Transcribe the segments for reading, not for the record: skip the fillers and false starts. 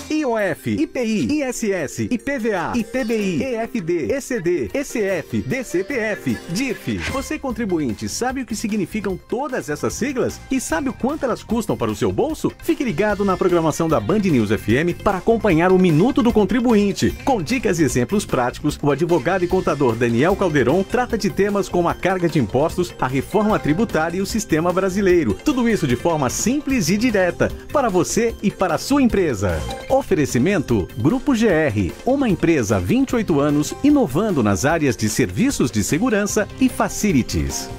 IOF, IPI, ISS, IPVA, ITBI, EFD, ECD, ECF, DCPF, DIF. Você, contribuinte, sabe o que significam todas essas siglas? E sabe o quanto elas custam para o seu bolso? Fique ligado na programação da Band News FM para acompanhar o Minuto do Contribuinte. Com dicas e exemplos práticos, o advogado e contador Daniel Calderon trata de temas como a carga de impostos, a reforma tributária e o sistema brasileiro. Tudo isso de forma simples e direta, para você e para a sua empresa. Oferecimento Grupo GR, uma empresa há 28 anos inovando nas áreas de serviços de segurança e facilities.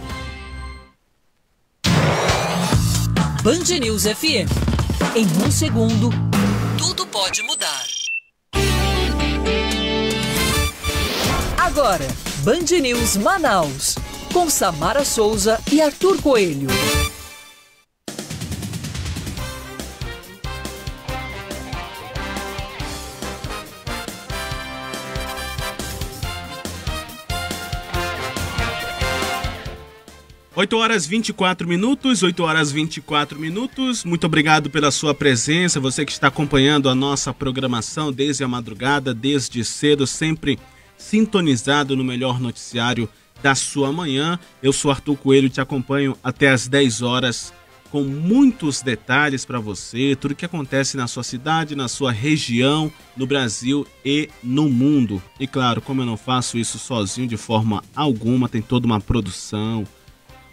Band News FM. Em um segundo, tudo pode mudar. Agora, Band News Manaus, com Samara Souza e Arthur Coelho. Oito horas 24 minutos. Muito obrigado pela sua presença, você que está acompanhando a nossa programação desde a madrugada, desde cedo, sempre sintonizado no melhor noticiário da sua manhã. Eu sou Arthur Coelho, te acompanho até às 10 horas com muitos detalhes para você, tudo que acontece na sua cidade, na sua região, no Brasil e no mundo. E claro, como eu não faço isso sozinho de forma alguma, tem toda uma produção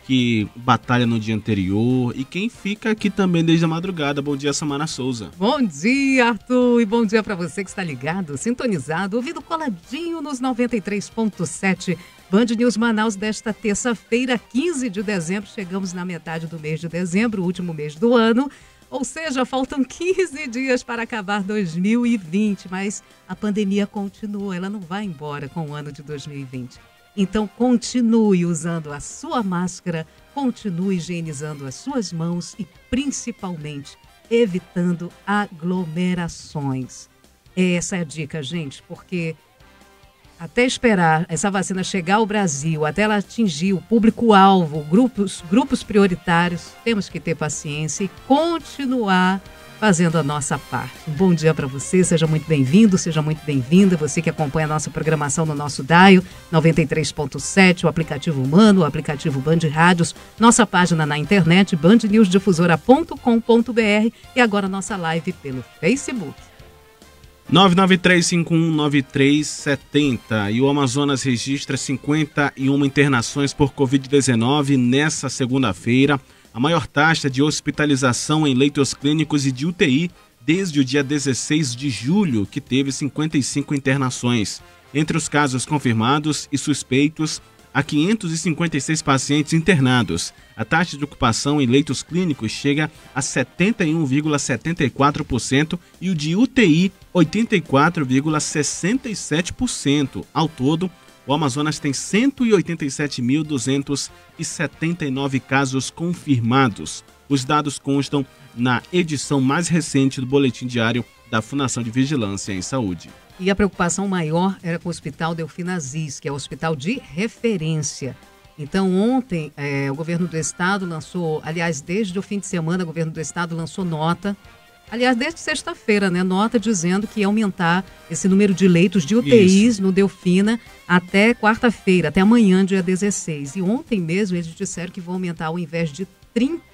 que batalha no dia anterior e quem fica aqui também desde a madrugada. Bom dia, Samara Souza. Bom dia, Arthur, e bom dia para você que está ligado, sintonizado, ouvindo coladinho nos 93.7 Band News Manaus desta terça-feira, 15 de dezembro. Chegamos na metade do mês de dezembro, o último mês do ano, ou seja, faltam 15 dias para acabar 2020, mas a pandemia continua, ela não vai embora com o ano de 2020. Então, continue usando a sua máscara, continue higienizando as suas mãos e, principalmente, evitando aglomerações. Essa é a dica, gente, porque até esperar essa vacina chegar ao Brasil, até ela atingir o público-alvo, grupos prioritários, temos que ter paciência e continuar fazendo a nossa parte. Um bom dia para você, seja muito bem-vindo, seja muito bem-vinda, você que acompanha a nossa programação no nosso DAIO 93.7, o aplicativo Humano, o aplicativo Band Rádios, nossa página na internet, bandnewsdifusora.com.br e agora nossa live pelo Facebook. 993519370 e o Amazonas registra 51 internações por Covid-19 nessa segunda-feira, a maior taxa de hospitalização em leitos clínicos e de UTI desde o dia 16 de julho, que teve 55 internações. Entre os casos confirmados e suspeitos, há 556 pacientes internados. A taxa de ocupação em leitos clínicos chega a 71,74% e o de UTI, 84,67%. Ao todo, o Amazonas tem 187.279 casos confirmados. Os dados constam na edição mais recente do Boletim Diário da Fundação de Vigilância em Saúde. E a preocupação maior era com o Hospital Delfim Aziz, que é o hospital de referência. Então, ontem, o governo do estado lançou, aliás, desde o fim de semana, o governo do estado lançou nota, aliás, desde sexta-feira, né, nota dizendo que ia aumentar esse número de leitos de UTIs no Delfina até quarta-feira, até amanhã, dia 16. E ontem mesmo eles disseram que vão aumentar ao invés de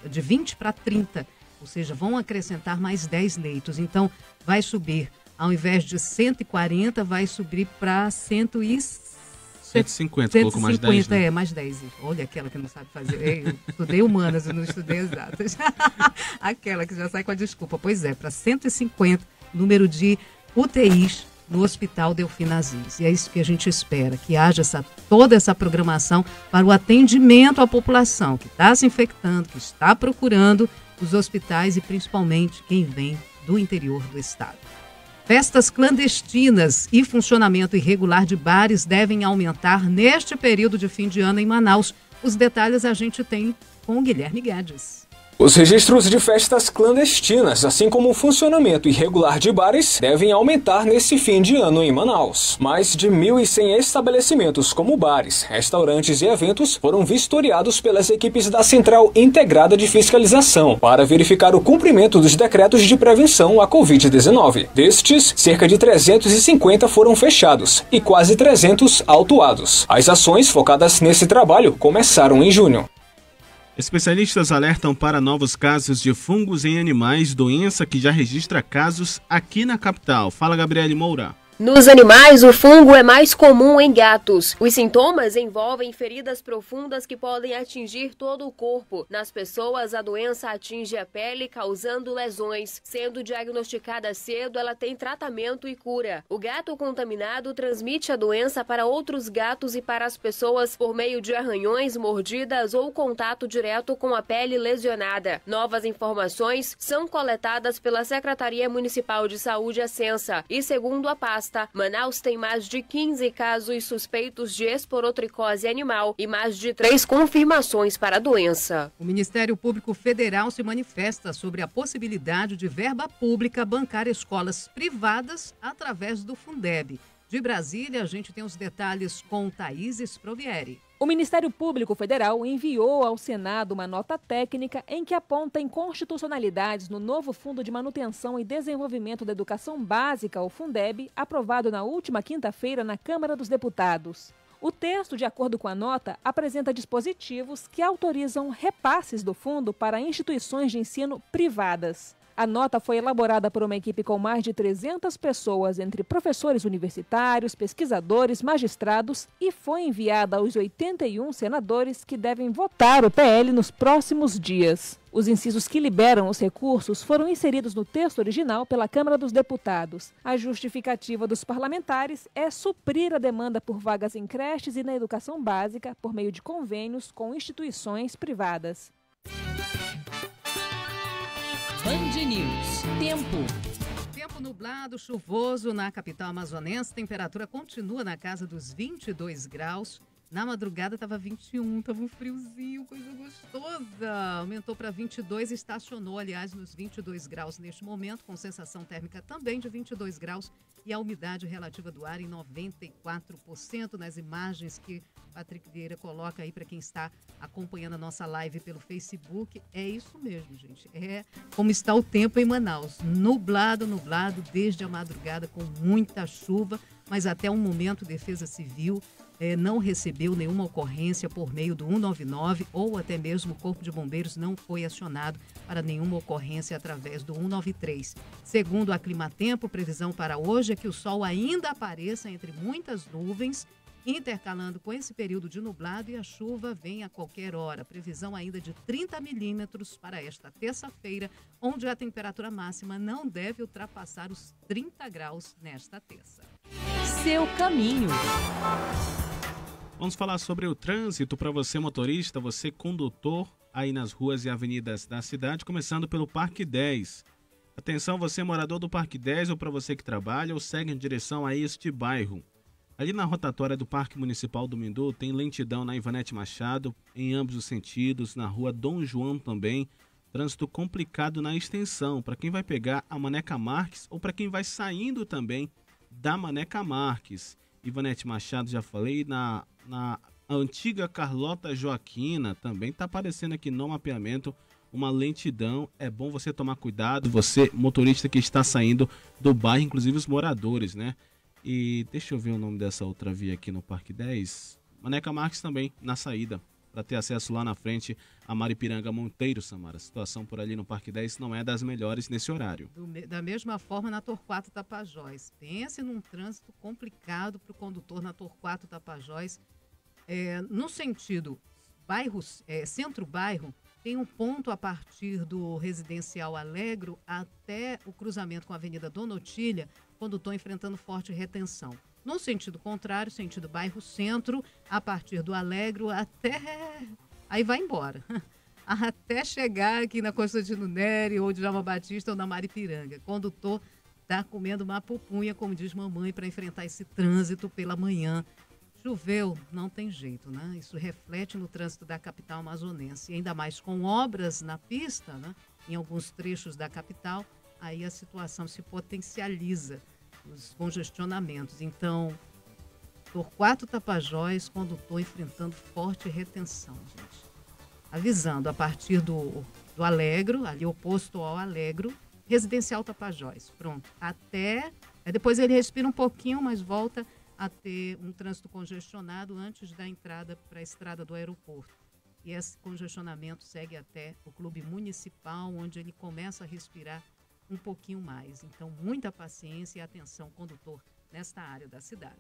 20 para 30, ou seja, vão acrescentar mais 10 leitos. Então, vai subir, ao invés de 140, vai subir para 150, pouco mais 10. Né? Mais 10. Olha aquela que não sabe fazer. Eu estudei humanas, eu não estudei exatas. Aquela que já sai com a desculpa. Pois é, para 150 número de UTIs no Hospital Delfim Aziz. E é isso que a gente espera, que haja toda essa programação para o atendimento à população que está se infectando, que está procurando os hospitais e principalmente quem vem do interior do estado. Festas clandestinas e funcionamento irregular de bares devem aumentar neste período de fim de ano em Manaus. Os detalhes a gente tem com o Guilherme Guedes. Os registros de festas clandestinas, assim como o funcionamento irregular de bares, devem aumentar nesse fim de ano em Manaus. Mais de 1.100 estabelecimentos, como bares, restaurantes e eventos, foram vistoriados pelas equipes da Central Integrada de Fiscalização para verificar o cumprimento dos decretos de prevenção à Covid-19. Destes, cerca de 350 foram fechados e quase 300 autuados. As ações focadas nesse trabalho começaram em junho. Especialistas alertam para novos casos de fungos em animais, doença que já registra casos aqui na capital. Fala, Gabriele Moura. Nos animais, o fungo é mais comum em gatos. Os sintomas envolvem feridas profundas que podem atingir todo o corpo. Nas pessoas, a doença atinge a pele, causando lesões. Sendo diagnosticada cedo, ela tem tratamento e cura. O gato contaminado transmite a doença para outros gatos e para as pessoas por meio de arranhões, mordidas ou contato direto com a pele lesionada. Novas informações são coletadas pela Secretaria Municipal de Saúde, a Censa, e segundo a pasta, Manaus tem mais de 15 casos suspeitos de esporotricose animal e mais de 3 confirmações para a doença. O Ministério Público Federal se manifesta sobre a possibilidade de verba pública bancar escolas privadas através do Fundeb. De Brasília, a gente tem os detalhes com Thaís Sprovieri. O Ministério Público Federal enviou ao Senado uma nota técnica em que aponta inconstitucionalidades no novo Fundo de Manutenção e Desenvolvimento da Educação Básica, o Fundeb, aprovado na última quinta-feira na Câmara dos Deputados. O texto, de acordo com a nota, apresenta dispositivos que autorizam repasses do fundo para instituições de ensino privadas. A nota foi elaborada por uma equipe com mais de 300 pessoas, entre professores universitários, pesquisadores, magistrados, e foi enviada aos 81 senadores que devem votar o PL nos próximos dias. Os incisos que liberam os recursos foram inseridos no texto original pela Câmara dos Deputados. A justificativa dos parlamentares é suprir a demanda por vagas em creches e na educação básica por meio de convênios com instituições privadas. Band News. Tempo nublado, chuvoso na capital amazonense. Temperatura continua na casa dos 22 graus. Na madrugada estava 21, estava um friozinho, coisa gostosa. Aumentou para 22 e estacionou, aliás, nos 22 graus neste momento, com sensação térmica também de 22 graus e a umidade relativa do ar em 94%. Nas imagens que Patrick Vieira coloca aí para quem está acompanhando a nossa live pelo Facebook. É isso mesmo, gente. É como está o tempo em Manaus. Nublado desde a madrugada, com muita chuva, mas até um momento Defesa Civil não recebeu nenhuma ocorrência por meio do 199 ou até mesmo o Corpo de Bombeiros não foi acionado para nenhuma ocorrência através do 193. Segundo a Climatempo, previsão para hoje é que o sol ainda apareça entre muitas nuvens, intercalando com esse período de nublado, e a chuva vem a qualquer hora. Previsão ainda de 30 milímetros para esta terça-feira, onde a temperatura máxima não deve ultrapassar os 30 graus nesta terça. Seu caminho. Vamos falar sobre o trânsito para você, motorista, você condutor, aí nas ruas e avenidas da cidade, começando pelo Parque 10. Atenção, você morador do Parque 10 ou para você que trabalha ou segue em direção a este bairro. Ali na rotatória do Parque Municipal do Mindu tem lentidão na Ivanete Machado, em ambos os sentidos, na rua Dom João também. Trânsito complicado na extensão, para quem vai pegar a Maneca Marques ou para quem vai saindo também da Maneca Marques. Ivanete Machado, já falei, na antiga Carlota Joaquina, também está aparecendo aqui no mapeamento uma lentidão. É bom você tomar cuidado, você motorista que está saindo do bairro, inclusive os moradores, né? E deixa eu ver o nome dessa outra via aqui no Parque 10. Maneca Marques também, na saída, para ter acesso lá na frente a Maripiranga Monteiro, Samara. A situação por ali no Parque 10 não é das melhores nesse horário. Da mesma forma, na Torquato Tapajós. Pense num trânsito complicado para o condutor na Torquato Tapajós. No sentido centro-bairro, tem um ponto a partir do Residencial Alegro até o cruzamento com a Avenida Dona Otília, condutor enfrentando forte retenção. No sentido contrário, sentido bairro centro, a partir do Alegro até... aí vai embora. Até chegar aqui na Constantino Neri, ou de Djalma Batista, ou na Maripiranga. Condutor está comendo uma pupunha, como diz mamãe, para enfrentar esse trânsito pela manhã. Choveu, não tem jeito, né? Isso reflete no trânsito da capital amazonense. E ainda mais com obras na pista, né? Em alguns trechos da capital, aí a situação se potencializa, os congestionamentos. Então, Torquato Tapajós, condutor enfrentando forte retenção, gente. Avisando, a partir do Alegro, ali oposto ao Alegro, Residencial Tapajós. Pronto. Até... Depois ele respira um pouquinho, mas volta a ter um trânsito congestionado antes da entrada para a estrada do aeroporto. E esse congestionamento segue até o Clube Municipal, onde ele começa a respirar um pouquinho mais. Então, muita paciência e atenção, condutor, nesta área da cidade.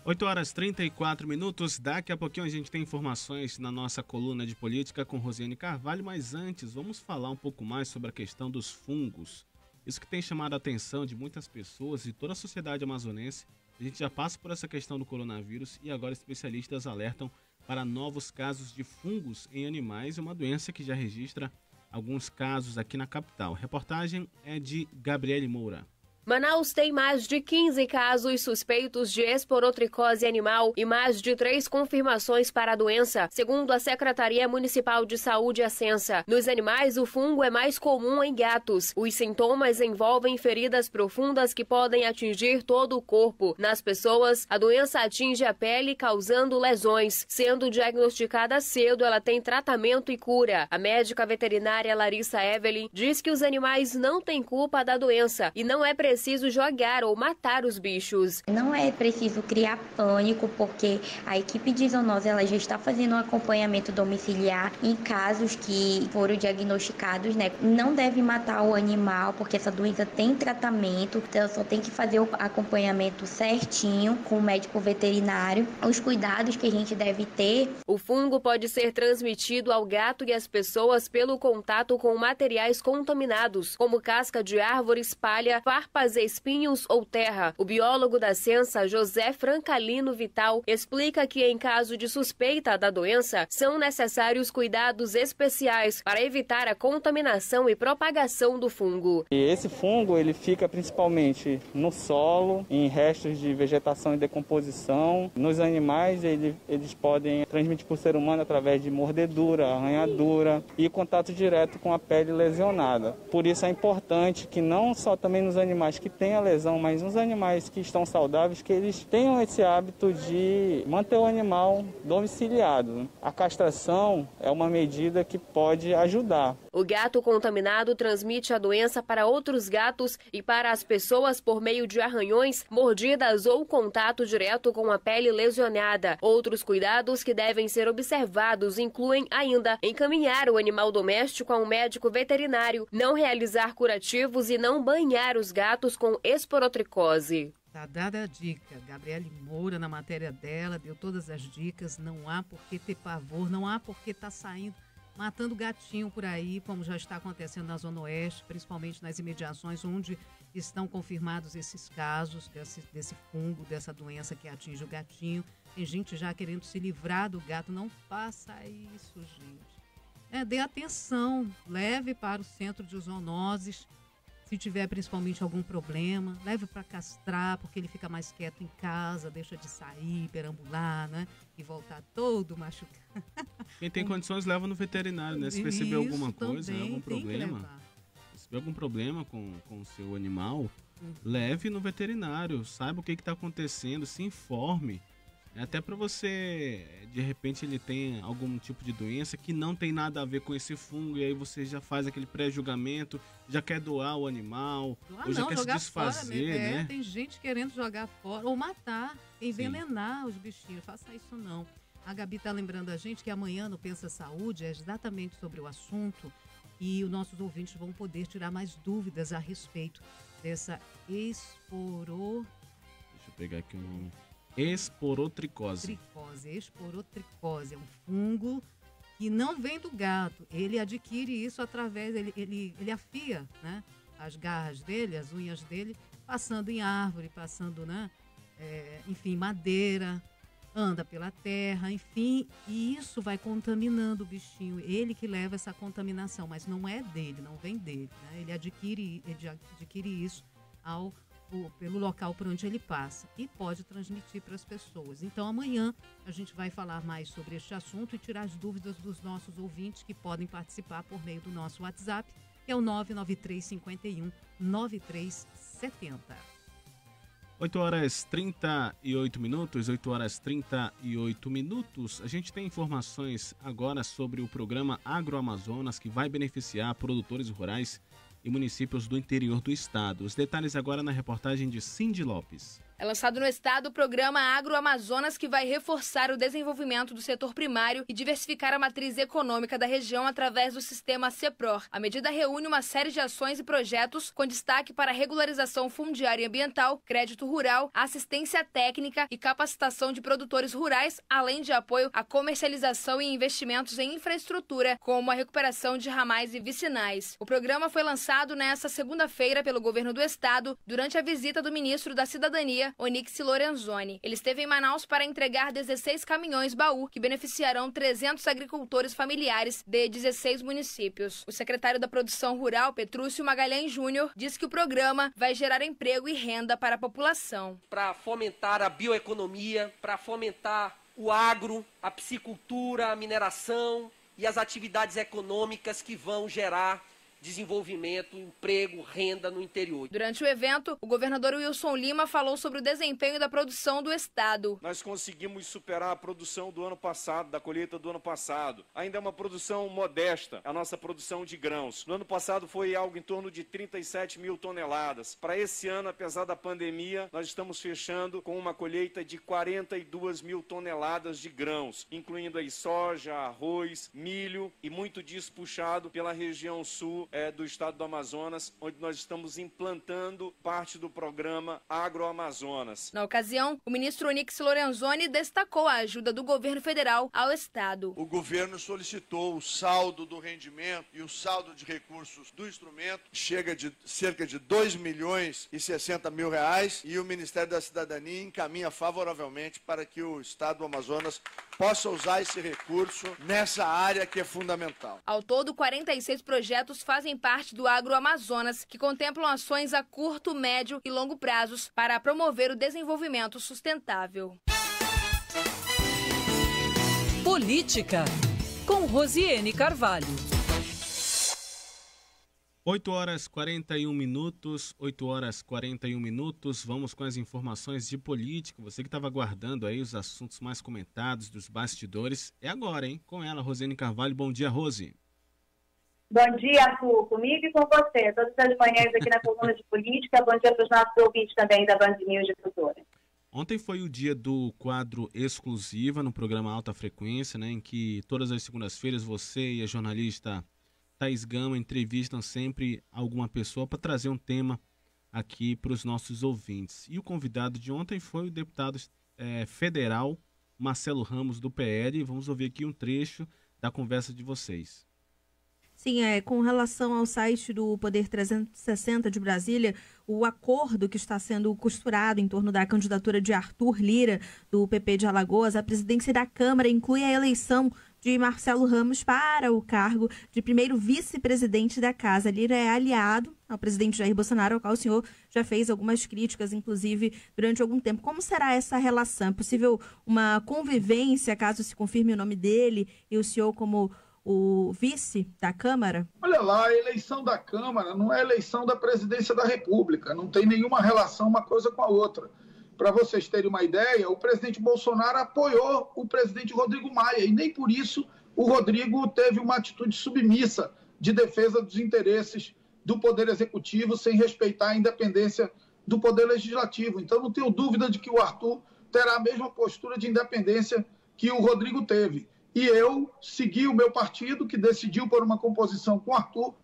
8h34. Daqui a pouquinho a gente tem informações na nossa coluna de política com Rosiane Carvalho, mas antes vamos falar um pouco mais sobre a questão dos fungos. Isso que tem chamado a atenção de muitas pessoas e toda a sociedade amazonense. A gente já passa por essa questão do coronavírus e agora especialistas alertam para novos casos de fungos em animais, uma doença que já registra alguns casos aqui na capital. A reportagem é de Gabriele Moura. Manaus tem mais de 15 casos suspeitos de esporotricose animal e mais de 3 confirmações para a doença, segundo a Secretaria Municipal de Saúde, a Sensa. Nos animais, o fungo é mais comum em gatos. Os sintomas envolvem feridas profundas que podem atingir todo o corpo. Nas pessoas, a doença atinge a pele, causando lesões. Sendo diagnosticada cedo, ela tem tratamento e cura. A médica veterinária Larissa Evelyn diz que os animais não têm culpa da doença e não é preciso jogar ou matar os bichos. Não é preciso criar pânico, porque a equipe de zoonose ela já está fazendo um acompanhamento domiciliar em casos que foram diagnosticados, né? Não deve matar o animal, porque essa doença tem tratamento, então só tem que fazer o acompanhamento certinho com o médico veterinário. Os cuidados que a gente deve ter. O fungo pode ser transmitido ao gato e às pessoas pelo contato com materiais contaminados, como casca de árvores, palha, farpas, espinhos ou terra. O biólogo da Sensa, José Francalino Vital, explica que em caso de suspeita da doença, são necessários cuidados especiais para evitar a contaminação e propagação do fungo. E esse fungo ele fica principalmente no solo, em restos de vegetação e decomposição. Nos animais eles podem transmitir para o ser humano através de mordedura, arranhadura e contato direto com a pele lesionada. Por isso é importante que não só também nos animais que têm a lesão, mas nos animais que estão saudáveis, que eles tenham esse hábito de manter o animal domiciliado. A castração é uma medida que pode ajudar. O gato contaminado transmite a doença para outros gatos e para as pessoas por meio de arranhões, mordidas ou contato direto com a pele lesionada. Outros cuidados que devem ser observados incluem ainda encaminhar o animal doméstico a um médico veterinário, não realizar curativos e não banhar os gatos com esporotricose. Tá dada a dica. Gabriele Moura, na matéria dela, deu todas as dicas. Não há por que ter pavor, não há por que estar saindo, matando gatinho por aí, como já está acontecendo na Zona Oeste, principalmente nas imediações onde estão confirmados esses casos desse fungo, dessa doença que atinge o gatinho. Tem gente já querendo se livrar do gato. Não faça isso, gente. Dê atenção, leve para o centro de zoonoses. Se tiver principalmente algum problema, leve para castrar, porque ele fica mais quieto em casa, deixa de sair, perambular, né? E voltar todo machucado. Quem tem condições leva no veterinário, né? Se perceber alguma coisa, algum problema. Se tiver algum problema com o seu animal, leve no veterinário, saiba o que está acontecendo, se informe. Até para você, de repente ele tem algum tipo de doença que não tem nada a ver com esse fungo, e aí você já faz aquele pré-julgamento, já quer doar o animal, ou já quer se desfazer, fora, né? Tem gente querendo jogar fora, ou matar, envenenar os bichinhos. Faça isso não. A Gabi está lembrando a gente que amanhã no Pensa Saúde é exatamente sobre o assunto, e os nossos ouvintes vão poder tirar mais dúvidas a respeito dessa Deixa eu pegar aqui o nome. Esporotricose. Esporotricose é um fungo que não vem do gato. Ele adquire isso através, ele afia, né, as garras dele, as unhas dele, passando em árvore, passando, né, enfim, madeira. anda pela terra, enfim, e isso vai contaminando o bichinho. Ele que leva essa contaminação, mas não é dele, não vem dele, né? Ele adquire isso pelo local por onde ele passa e pode transmitir para as pessoas. Então, amanhã a gente vai falar mais sobre este assunto e tirar as dúvidas dos nossos ouvintes que podem participar por meio do nosso WhatsApp, que é o 99351-9370. 8 horas 38 minutos, 8 horas 38 minutos. A gente tem informações agora sobre o programa Agroamazonas, que vai beneficiar produtores rurais e municípios do interior do estado. Os detalhes agora na reportagem de Cindy Lopes. É lançado no estado o programa Agroamazonas, que vai reforçar o desenvolvimento do setor primário e diversificar a matriz econômica da região através do sistema CEPROR. A medida reúne uma série de ações e projetos com destaque para regularização fundiária e ambiental, crédito rural, assistência técnica e capacitação de produtores rurais, além de apoio à comercialização e investimentos em infraestrutura, como a recuperação de ramais e vicinais. O programa foi lançado nesta segunda-feira pelo governo do estado durante a visita do ministro da Cidadania, Onyx Lorenzoni. Ele esteve em Manaus para entregar 16 caminhões-baú que beneficiarão 300 agricultores familiares de 16 municípios. O secretário da Produção Rural, Petrúcio Magalhães Júnior, disse que o programa vai gerar emprego e renda para a população. Para fomentar a bioeconomia, para fomentar o agro, a piscicultura, a mineração e as atividades econômicas que vão gerar desenvolvimento, emprego, renda no interior. Durante o evento, o governador Wilson Lima falou sobre o desempenho da produção do estado. Nós conseguimos superar a produção do ano passado, da colheita do ano passado. Ainda é uma produção modesta, a nossa produção de grãos. No ano passado foi algo em torno de 37 mil toneladas. Para esse ano, apesar da pandemia, nós estamos fechando com uma colheita de 42 mil toneladas de grãos, incluindo aí soja, arroz, milho e muito disso puxado pela região sul do estado do Amazonas, onde nós estamos implantando parte do programa Agroamazonas. Na ocasião, o ministro Onyx Lorenzoni destacou a ajuda do governo federal ao estado. O governo solicitou o saldo do rendimento e o saldo de recursos do instrumento, chega de cerca de 2.060 mil reais, e o Ministério da Cidadania encaminha favoravelmente para que o estado do Amazonas possa usar esse recurso nessa área que é fundamental. Ao todo, 46 projetos fazem parte do Agroamazonas, que contemplam ações a curto, médio e longo prazos para promover o desenvolvimento sustentável. Política, com Rosiane Carvalho. 8 horas 41 minutos, 8 horas 41 minutos, vamos com as informações de política. Você que estava aguardando aí os assuntos mais comentados dos bastidores, é agora, hein? Com ela, Rosiane Carvalho. Bom dia, Rose. Bom dia, Arthur, comigo e com você, todas as manhãs aqui na coluna de política. Bom dia para os nossos ouvintes também da Band News Difusora. Ontem foi o dia do quadro Exclusiva no programa Alta Frequência, né, em que todas as segundas-feiras você e a jornalista Thaís Gama entrevistam sempre alguma pessoa para trazer um tema aqui para os nossos ouvintes. E o convidado de ontem foi o deputado federal Marcelo Ramos, do PL. Vamos ouvir aqui um trecho da conversa de vocês. Sim, com relação ao site do Poder 360 de Brasília, o acordo que está sendo costurado em torno da candidatura de Arthur Lira, do PP de Alagoas, à presidência da Câmara, inclui a eleição de Marcelo Ramos para o cargo de primeiro vice-presidente da Casa. Lira é aliado ao presidente Jair Bolsonaro, ao qual o senhor já fez algumas críticas, inclusive, durante algum tempo. Como será essa relação? É possível uma convivência, caso se confirme o nome dele e o senhor como o vice da Câmara? Olha lá, a eleição da Câmara não é a eleição da presidência da República, não tem nenhuma relação uma coisa com a outra. Para vocês terem uma ideia, o presidente Bolsonaro apoiou o presidente Rodrigo Maia, e nem por isso o Rodrigo teve uma atitude submissa de defesa dos interesses do Poder Executivo, sem respeitar a independência do Poder Legislativo. Então não tenho dúvida de que o Arthur terá a mesma postura de independência que o Rodrigo teve. E eu segui o meu partido, que decidiu por uma composição com o Arthur,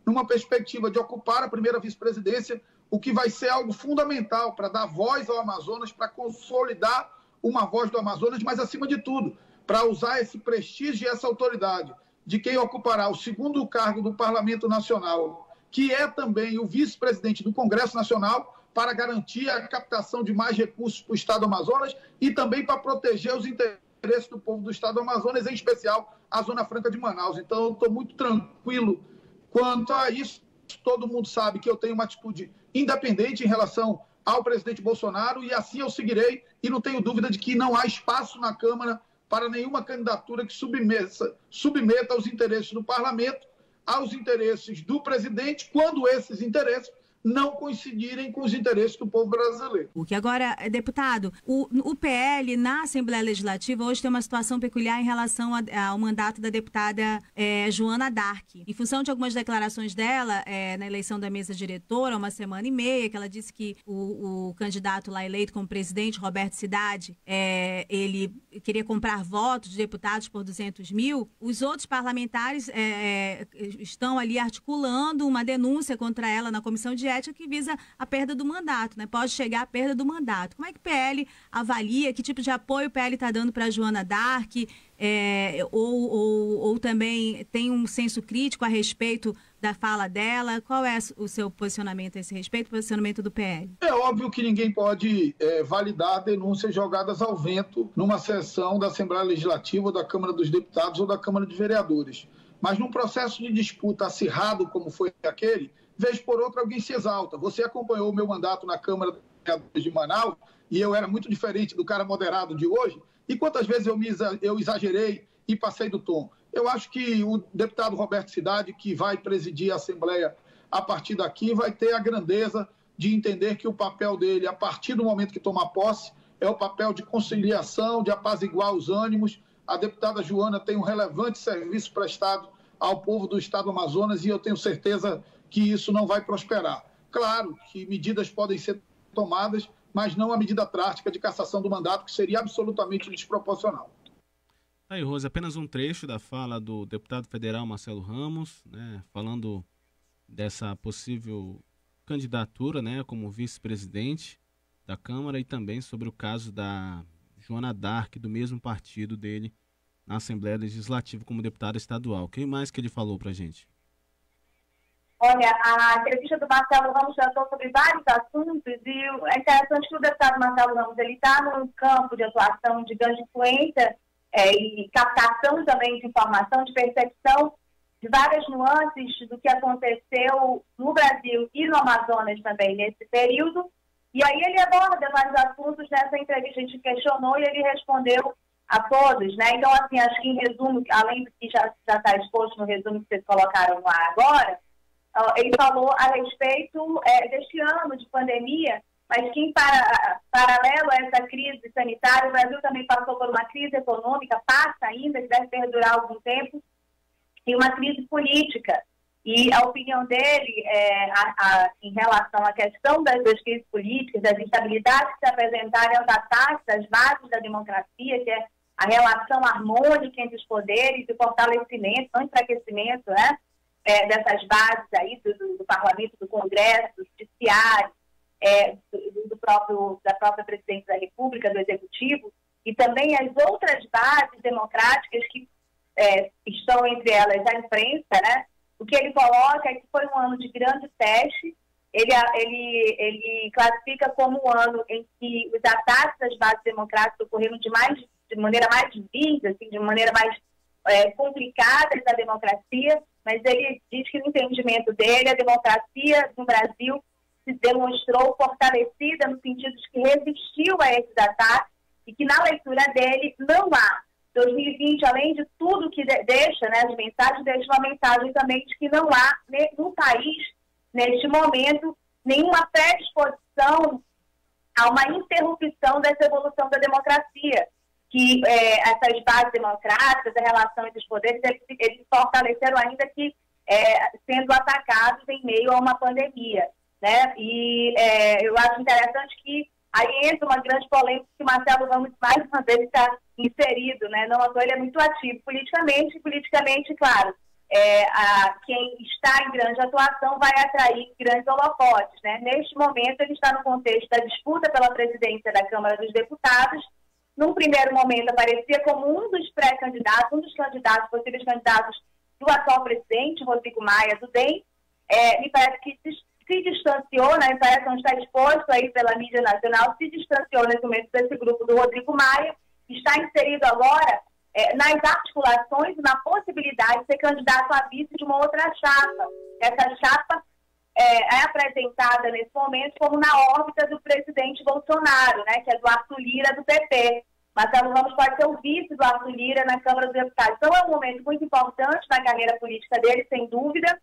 numa perspectiva de ocupar a primeira vice-presidência, o que vai ser algo fundamental para dar voz ao Amazonas, para consolidar uma voz do Amazonas, mas, acima de tudo, para usar esse prestígio e essa autoridade de quem ocupará o segundo cargo do Parlamento Nacional, que é também o vice-presidente do Congresso Nacional, para garantir a captação de mais recursos para o Estado do Amazonas e também para proteger os interesses do povo do Estado do Amazonas, em especial a Zona Franca de Manaus. Então, eu estou muito tranquilo quanto a isso. Todo mundo sabe que eu tenho uma atitude independente em relação ao presidente Bolsonaro e assim eu seguirei, e não tenho dúvida de que não há espaço na Câmara para nenhuma candidatura que submeta os interesses do parlamento aos interesses do presidente, quando esses interesses não coincidirem com os interesses do povo brasileiro. O que agora, deputado, o PL na Assembleia Legislativa hoje tem uma situação peculiar em relação ao mandato da deputada Joana Dark. Em função de algumas declarações dela na eleição da mesa diretora, há uma semana e meia, que ela disse que o candidato lá eleito como presidente, Roberto Cidade, ele queria comprar votos de deputados por 200 mil, os outros parlamentares estão ali articulando uma denúncia contra ela na comissão de ética que visa a perda do mandato, né? Pode chegar à perda do mandato. Como é que o PL avalia, que tipo de apoio o PL está dando para a Joana Dark, ou também tem um senso crítico a respeito da fala dela? Qual é o seu posicionamento a esse respeito, o posicionamento do PL? É óbvio que ninguém pode validar denúncias jogadas ao vento numa sessão da Assembleia Legislativa, ou da Câmara dos Deputados ou da Câmara de Vereadores. Mas num processo de disputa acirrado como foi aquele, vez por outra alguém se exalta. Você acompanhou o meu mandato na Câmara de Manaus e eu era muito diferente do cara moderado de hoje. E quantas vezes eu exagerei e passei do tom? Eu acho que o deputado Roberto Cidade, que vai presidir a Assembleia a partir daqui, vai ter a grandeza de entender que o papel dele, a partir do momento que tomar posse, é o papel de conciliação, de apaziguar os ânimos. A deputada Joana tem um relevante serviço prestado ao povo do Estado do Amazonas e eu tenho certeza que isso não vai prosperar. Claro que medidas podem ser tomadas, mas não a medida drástica de cassação do mandato, que seria absolutamente desproporcional. Tá aí, Rose, apenas um trecho da fala do deputado federal Marcelo Ramos, né, falando dessa possível candidatura, né, como vice-presidente da Câmara, e também sobre o caso da Joana Dark, do mesmo partido dele, na Assembleia Legislativa como deputada estadual. O que mais que ele falou pra gente? Olha, a entrevista do Marcelo Ramos tratou sobre vários assuntos e é interessante que o deputado Marcelo Ramos está num campo de atuação de grande influência e captação também de informação, de percepção de várias nuances do que aconteceu no Brasil e no Amazonas também nesse período. E aí ele aborda vários assuntos nessa entrevista, a gente questionou e ele respondeu a todos, né? Então, assim, acho que em resumo, além do que já está exposto no resumo que vocês colocaram lá agora, ele falou a respeito deste ano de pandemia, mas que em paralelo a essa crise sanitária, o Brasil também passou por uma crise econômica, passa ainda, que deve perdurar algum tempo, e uma crise política. E a opinião dele em relação à questão das crises políticas, das instabilidades que se apresentaram aos ataques às bases da democracia, que é a relação harmônica entre os poderes e o fortalecimento, não enfraquecimento, né? Dessas bases aí do Parlamento, do Congresso, do Judiciário, da própria Presidência da República, do Executivo, e também as outras bases democráticas que estão entre elas a imprensa, né? O que ele coloca é que foi um ano de grande teste. Ele classifica como um ano em que os ataques às bases democráticas ocorreram de maneira mais vívida, assim, de maneira mais complicada da democracia, mas ele diz que no entendimento dele a democracia no Brasil se demonstrou fortalecida no sentido de que resistiu a esses ataques e que na leitura dele não há 2020, além de tudo que deixa, né, as mensagens, deixa uma mensagem também de que não há no país, neste momento, nenhuma predisposição a uma interrupção dessa evolução da democracia, que essas bases democráticas, a relação entre os poderes, eles fortaleceram ainda que sendo atacados em meio a uma pandemia, né? E eu acho interessante que aí entra uma grande polêmica que o Marcelo Ramos, mais uma vez, está inserido, né? Não à toa, ele é muito ativo politicamente, claro. Quem está em grande atuação vai atrair grandes holofotes, né? Neste momento, ele está no contexto da disputa pela presidência da Câmara dos Deputados. Num primeiro momento, aparecia como um dos pré-candidatos, possíveis candidatos do atual presidente, Rodrigo Maia, do DEM. Me parece que se distanciou, né, parece não está exposto aí pela mídia nacional, se distanciou nesse momento desse grupo do Rodrigo Maia, está inserido agora nas articulações e na possibilidade de ser candidato a vice de uma outra chapa. Essa chapa é apresentada nesse momento como na órbita do presidente Bolsonaro, né, que é do Arthur Lira, do PP. Marcelo Ramos pode ser o vice do Arthur Lira na Câmara dos Deputados. Então é um momento muito importante na carreira política dele, sem dúvida,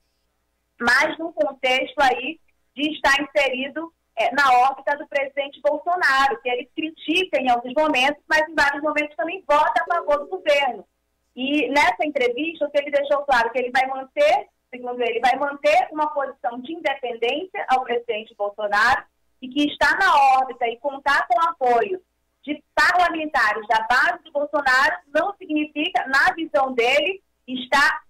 mas num contexto aí de estar inserido na órbita do presidente Bolsonaro, que ele critica em alguns momentos, mas em vários momentos também vota a favor do governo. E nessa entrevista, o que ele deixou claro que ele vai manter, segundo ele, vai manter uma posição de independência ao presidente Bolsonaro e que está na órbita e contar com o apoio de parlamentares da base do Bolsonaro não significa, na visão dele, estar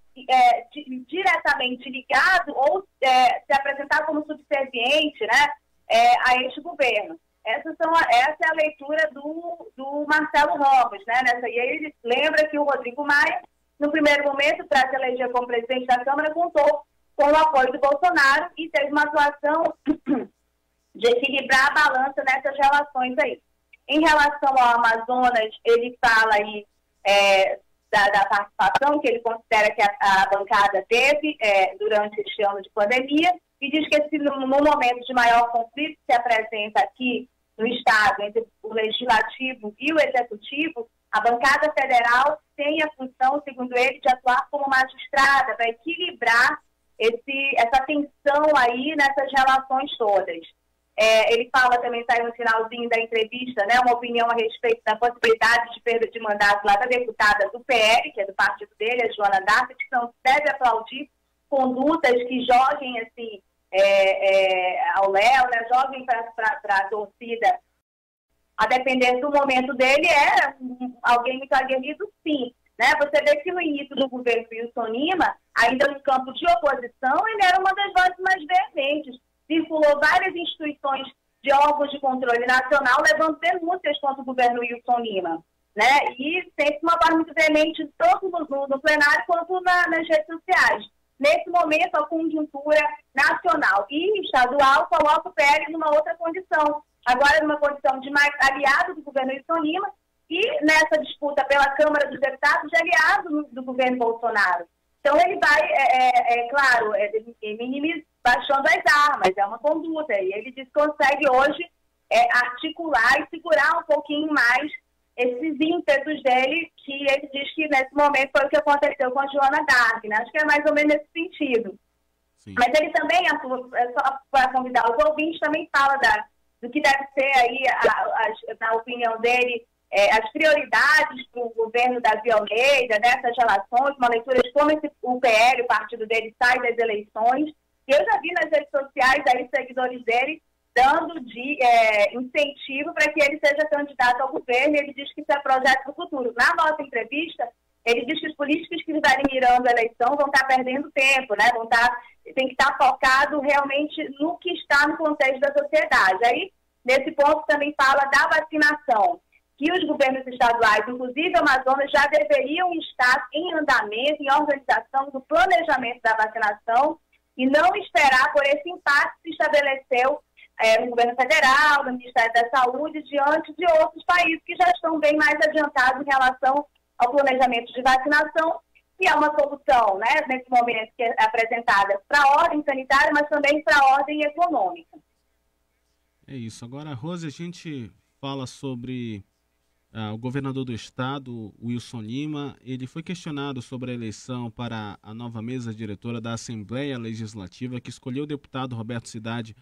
diretamente ligado ou se apresentar como subserviente, né, a este governo. Essa é a leitura do Marcelo Ramos, né? E ele lembra que o Rodrigo Maia, no primeiro momento, para se eleger como presidente da Câmara, contou com o apoio do Bolsonaro e teve uma atuação de equilibrar a balança nessas relações aí. Em relação ao Amazonas, ele fala aí da participação que ele considera que a bancada teve durante este ano de pandemia e diz que no momento de maior conflito que se apresenta aqui no Estado entre o Legislativo e o Executivo, a bancada federal tem a função, segundo ele, de atuar como magistrada para equilibrar essa tensão aí nessas relações todas. Ele fala também, está aí no finalzinho da entrevista, né, uma opinião a respeito da possibilidade de perda de mandato lá da deputada do PL, que é do partido dele, a Joana D'Arc, que não deve aplaudir condutas que joguem assim, ao Léo, né, joguem para a torcida. A depender do momento dele, alguém muito aguerrido, sim. Né? Você vê que no início do governo Wilson Lima, ainda no campo de oposição, ele era uma das vozes mais veementes. Circulou várias instituições de órgãos de controle nacional levando denúncias contra o governo Wilson Lima. Né? E sempre uma voz muito veemente, tanto no plenário quanto nas redes sociais. Nesse momento, a conjuntura nacional e estadual coloca o PL numa outra condição. Agora, numa condição de mais aliado do governo Wilson Lima e nessa disputa pela Câmara dos Deputados de aliado do governo Bolsonaro. Então, ele vai, claro, baixando as armas, é uma conduta. E ele diz que consegue hoje articular e segurar um pouquinho mais esses ímpetos dele, que ele diz que nesse momento foi o que aconteceu com a Joana D'Arc, né? Acho que é mais ou menos nesse sentido. Sim. Mas ele também, só para convidar os ouvintes, também fala do que deve ser aí, na opinião dele, as prioridades para o governo Davi Almeida, dessas relações, uma leitura de como o PL, o partido dele, sai das eleições. E eu já vi nas redes sociais aí seguidores dele dando de incentivo para que ele seja candidato ao governo, e ele diz que isso é projeto do futuro. Na nossa entrevista, ele diz que os políticos que estiverem mirando a eleição vão estar perdendo tempo, né? Tem que estar focado realmente no que está no contexto da sociedade. Aí, nesse ponto, também fala da vacinação, que os governos estaduais, inclusive o Amazonas, já deveriam estar em andamento, em organização do planejamento da vacinação e não esperar por esse impacto que se estabeleceu no governo federal, no Ministério da Saúde, diante de outros países que já estão bem mais adiantados em relação ao planejamento de vacinação, e é uma solução, né, nesse momento, que é apresentada para a ordem sanitária, mas também para a ordem econômica. É isso. Agora, Rose, a gente fala sobre o governador do estado, Wilson Lima. Ele foi questionado sobre a eleição para a nova mesa diretora da Assembleia Legislativa, que escolheu o deputado Roberto Cidade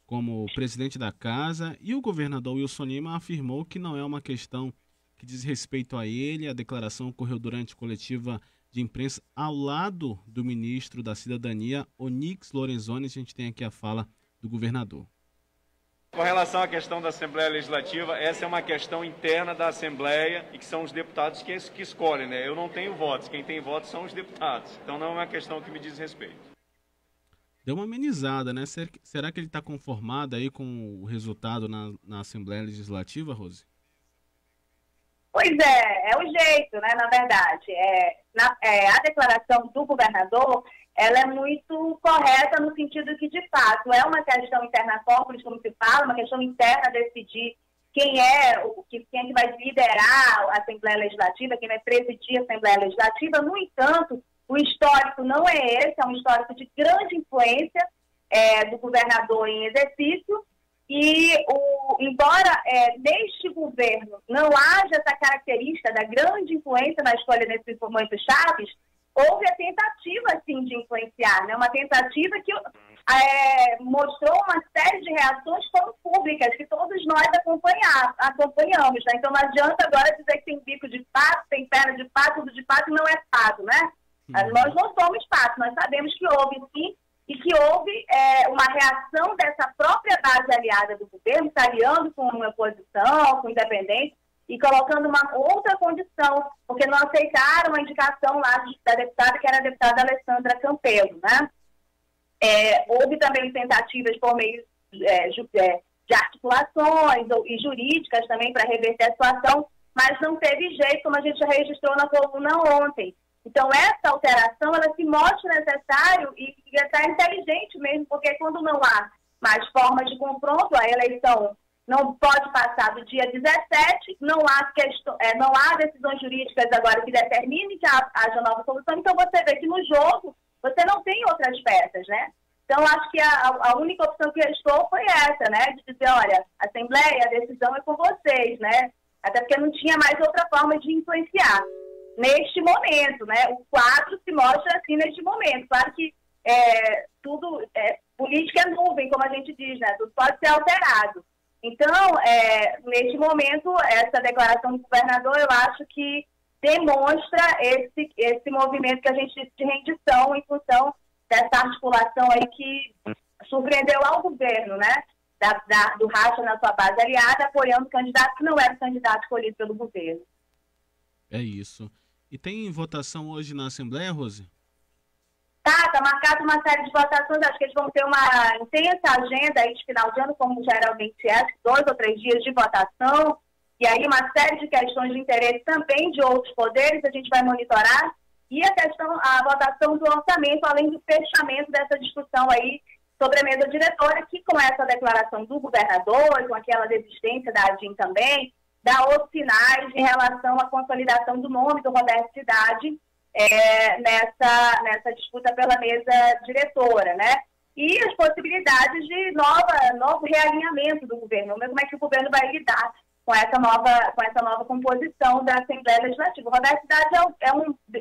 como presidente da casa, e o governador Wilson Lima afirmou que não é uma questão que diz respeito a ele. A declaração ocorreu durante coletiva de imprensa ao lado do ministro da Cidadania, Onyx Lorenzoni. A gente tem aqui a fala do governador. Com relação à questão da Assembleia Legislativa, essa é uma questão interna da Assembleia e que são os deputados que escolhem, né? Eu não tenho votos, quem tem votos são os deputados. Então não é uma questão que me diz respeito. Deu uma amenizada, né? Será que ele está conformado aí com o resultado na Assembleia Legislativa, Rose? Pois é o jeito, né, na verdade. A declaração do governador, ela é muito correta no sentido que, de fato, é uma questão interna corporis, como se fala, uma questão interna decidir quem é que vai liderar a Assembleia Legislativa, quem vai presidir a Assembleia Legislativa. No entanto, o histórico não é esse, é um histórico de grande influência do governador em exercício, e embora neste governo não haja essa característica da grande influência na escolha desses momentos chaves, houve a tentativa, sim, de influenciar, né? Uma tentativa que mostrou uma série de reações que foram públicas, que todos nós acompanhamos, né? Então não adianta agora dizer que tem bico de pato, tem perna de pato, tudo de pato, não é pato, né? Nós não somos pato, nós sabemos que houve, sim, e que houve uma reação dessa própria base aliada do governo, se aliando com uma oposição, com independente, e colocando uma outra condição, porque não aceitaram a indicação lá da deputada, que era a deputada Alessandra Campelo, né? Houve também tentativas por meio de articulações e jurídicas também para reverter a situação, mas não teve jeito, como a gente já registrou na coluna ontem. Então, essa alteração, ela se mostra necessário e está inteligente mesmo, porque quando não há mais formas de confronto, a eleição não pode passar do dia 17, não há decisões jurídicas agora que determinem que haja nova solução, então você vê que no jogo você não tem outras peças, né? Então, acho que a única opção que restou foi essa, né? De dizer, olha, Assembleia, a decisão é com vocês, né? Até porque não tinha mais outra forma de influenciar. Neste momento, né? O quadro se mostra assim neste momento. Claro que tudo, política é nuvem, como a gente diz, né? Tudo pode ser alterado. Então, neste momento, essa declaração do governador, eu acho que demonstra esse movimento que a gente disse de rendição em função dessa articulação aí que surpreendeu ao governo, né? Do racha na sua base aliada, apoiando o candidato que não era o candidato escolhido pelo governo. É isso. E tem votação hoje na Assembleia, Rose? Tá marcado uma série de votações, acho que eles vão ter uma intensa agenda aí de final de ano, como geralmente 2 ou 3 dias de votação, e aí uma série de questões de interesse também de outros poderes, a gente vai monitorar, e a votação do orçamento, além do fechamento dessa discussão aí sobre a mesa diretora, que com essa declaração do governador, com aquela desistência da ADIM também, dá outros sinais em relação à consolidação do nome do Roberto Cidade nessa disputa pela mesa diretora, né? E as possibilidades de novo realinhamento do governo, como é que o governo vai lidar com essa nova composição da Assembleia Legislativa. O Roberto Cidade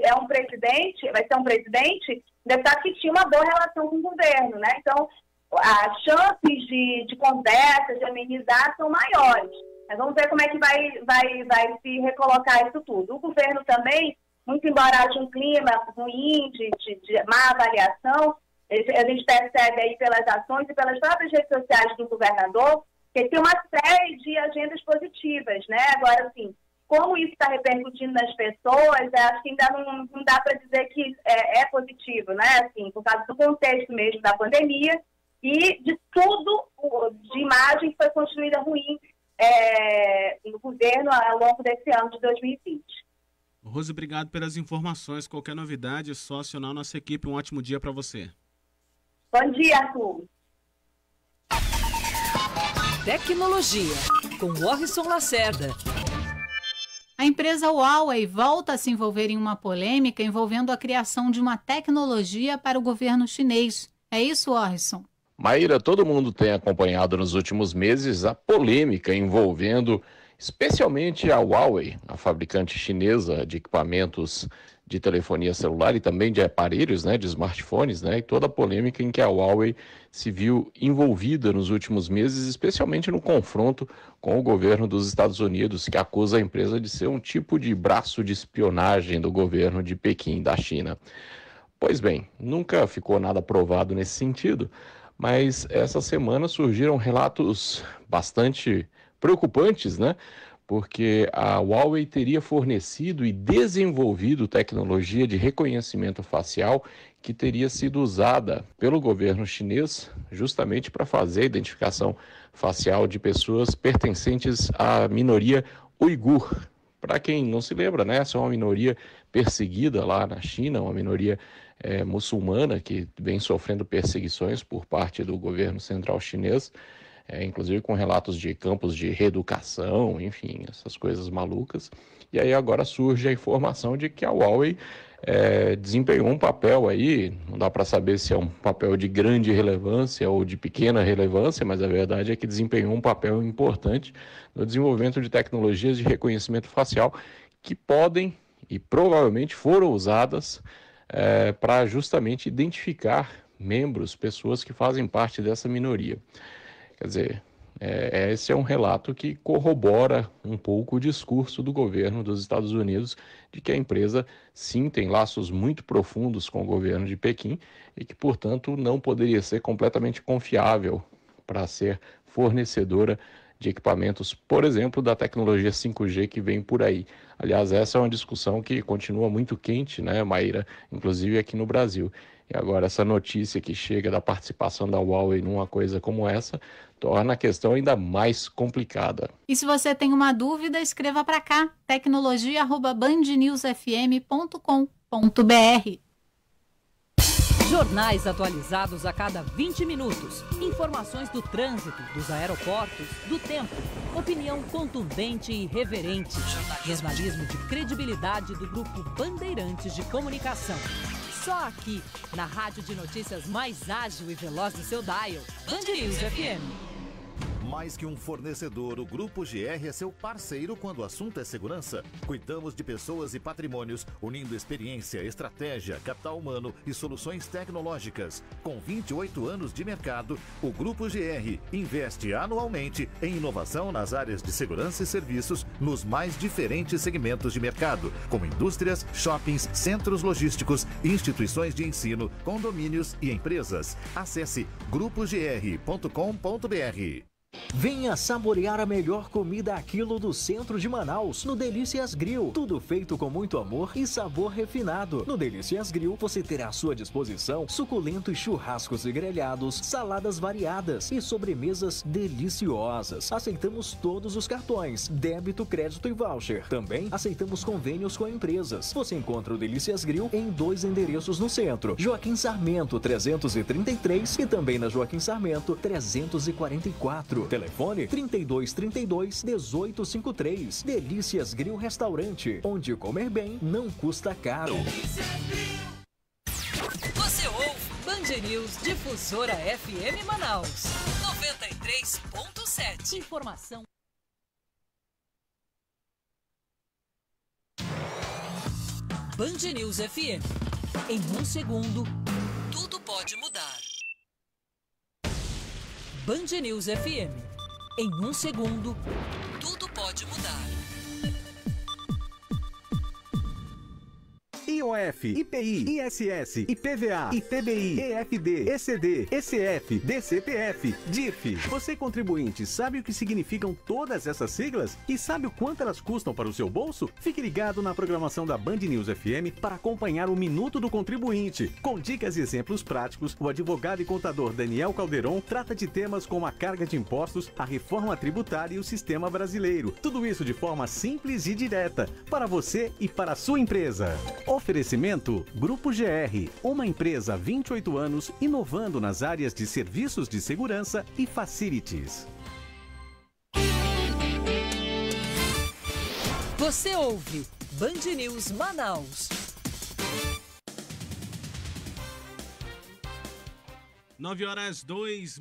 é um presidente, vai ser um presidente, deputado que tinha uma boa relação com o governo, né? Então, as chances de conversa, de amenizar são maiores. Mas vamos ver como é que vai se recolocar isso tudo. O governo também, muito embora haja um clima ruim, de má avaliação, a gente percebe aí pelas ações e pelas próprias redes sociais do governador, que tem uma série de agendas positivas, né? Agora, assim, como isso está repercutindo nas pessoas, acho que ainda não dá para dizer que é positivo, né? Assim, por causa do contexto mesmo da pandemia e de tudo, de imagem que foi construída ruim no governo ao longo desse ano de 2020. Rose, obrigado pelas informações. Qualquer novidade, é só acionar nossa equipe. Um ótimo dia para você. Bom dia, Arthur. Tecnologia, com Orson Lacerda. A empresa Huawei volta a se envolver em uma polêmica envolvendo a criação de uma tecnologia para o governo chinês. É isso, Orson? Maíra, todo mundo tem acompanhado nos últimos meses a polêmica envolvendo especialmente a Huawei, a fabricante chinesa de equipamentos de telefonia celular e também de aparelhos, né, de smartphones, né, e toda a polêmica em que a Huawei se viu envolvida nos últimos meses, especialmente no confronto com o governo dos Estados Unidos, que acusa a empresa de ser um tipo de braço de espionagem do governo de Pequim, da China. Pois bem, nunca ficou nada provado nesse sentido, mas essa semana surgiram relatos bastante preocupantes, né? Porque a Huawei teria fornecido e desenvolvido tecnologia de reconhecimento facial que teria sido usada pelo governo chinês justamente para fazer a identificação facial de pessoas pertencentes à minoria uigur. Para quem não se lembra, né, essa é uma minoria perseguida lá na China, uma minoria muçulmana, que vem sofrendo perseguições por parte do governo central chinês, inclusive com relatos de campos de reeducação, enfim, essas coisas malucas. E aí agora surge a informação de que a Huawei desempenhou um papel aí, não dá para saber se é um papel de grande relevância ou de pequena relevância, mas a verdade é que desempenhou um papel importante no desenvolvimento de tecnologias de reconhecimento facial que podem e provavelmente foram usadas para justamente identificar membros, pessoas que fazem parte dessa minoria. Quer dizer, esse é um relato que corrobora um pouco o discurso do governo dos Estados Unidos de que a empresa sim tem laços muito profundos com o governo de Pequim e que, portanto, não poderia ser completamente confiável para ser fornecedora de equipamentos, por exemplo, da tecnologia 5G que vem por aí. Aliás, essa é uma discussão que continua muito quente, né, Maíra, inclusive aqui no Brasil. E agora essa notícia que chega da participação da Huawei numa coisa como essa torna a questão ainda mais complicada. E se você tem uma dúvida, escreva para cá, tecnologia@bandnewsfm.com.br. Jornais atualizados a cada 20 minutos. Informações do trânsito, dos aeroportos, do tempo. Opinião contundente e irreverente. Jornalismo de credibilidade do Grupo Bandeirantes de Comunicação. Só aqui, na rádio de notícias mais ágil e veloz do seu dial. Band News FM. Mais que um fornecedor, o Grupo GR é seu parceiro quando o assunto é segurança. Cuidamos de pessoas e patrimônios, unindo experiência, estratégia, capital humano e soluções tecnológicas. Com 28 anos de mercado, o Grupo GR investe anualmente em inovação nas áreas de segurança e serviços nos mais diferentes segmentos de mercado, como indústrias, shoppings, centros logísticos, instituições de ensino, condomínios e empresas. Acesse grupogr.com.br. Venha saborear a melhor comida a quilo do centro de Manaus, no Delícias Grill. Tudo feito com muito amor e sabor refinado. No Delícias Grill, você terá à sua disposição suculentos churrascos e grelhados, saladas variadas e sobremesas deliciosas. Aceitamos todos os cartões, débito, crédito e voucher. Também aceitamos convênios com empresas. Você encontra o Delícias Grill em 2 endereços no centro: Joaquim Sarmento 333 e também na Joaquim Sarmento 344. Telefone 3232-1853. Delícias Grill Restaurante, onde comer bem não custa caro. Você ouve Band News Difusora FM Manaus 93.7. Informação. Band News FM. Em um segundo, tudo pode mudar. Band News FM. Em um segundo, tudo pode mudar. IOF, IPI, ISS, IPVA, ITBI, EFD, ECD, ECF, DCPF, DIF. Você, contribuinte, sabe o que significam todas essas siglas? E sabe o quanto elas custam para o seu bolso? Fique ligado na programação da Band News FM para acompanhar o Minuto do Contribuinte. Com dicas e exemplos práticos, o advogado e contador Daniel Calderon trata de temas como a carga de impostos, a reforma tributária e o sistema brasileiro. Tudo isso de forma simples e direta, para você e para a sua empresa. Oferecimento Grupo GR, uma empresa há 28 anos inovando nas áreas de serviços de segurança e facilities. Você ouve Band News Manaus. 9h02,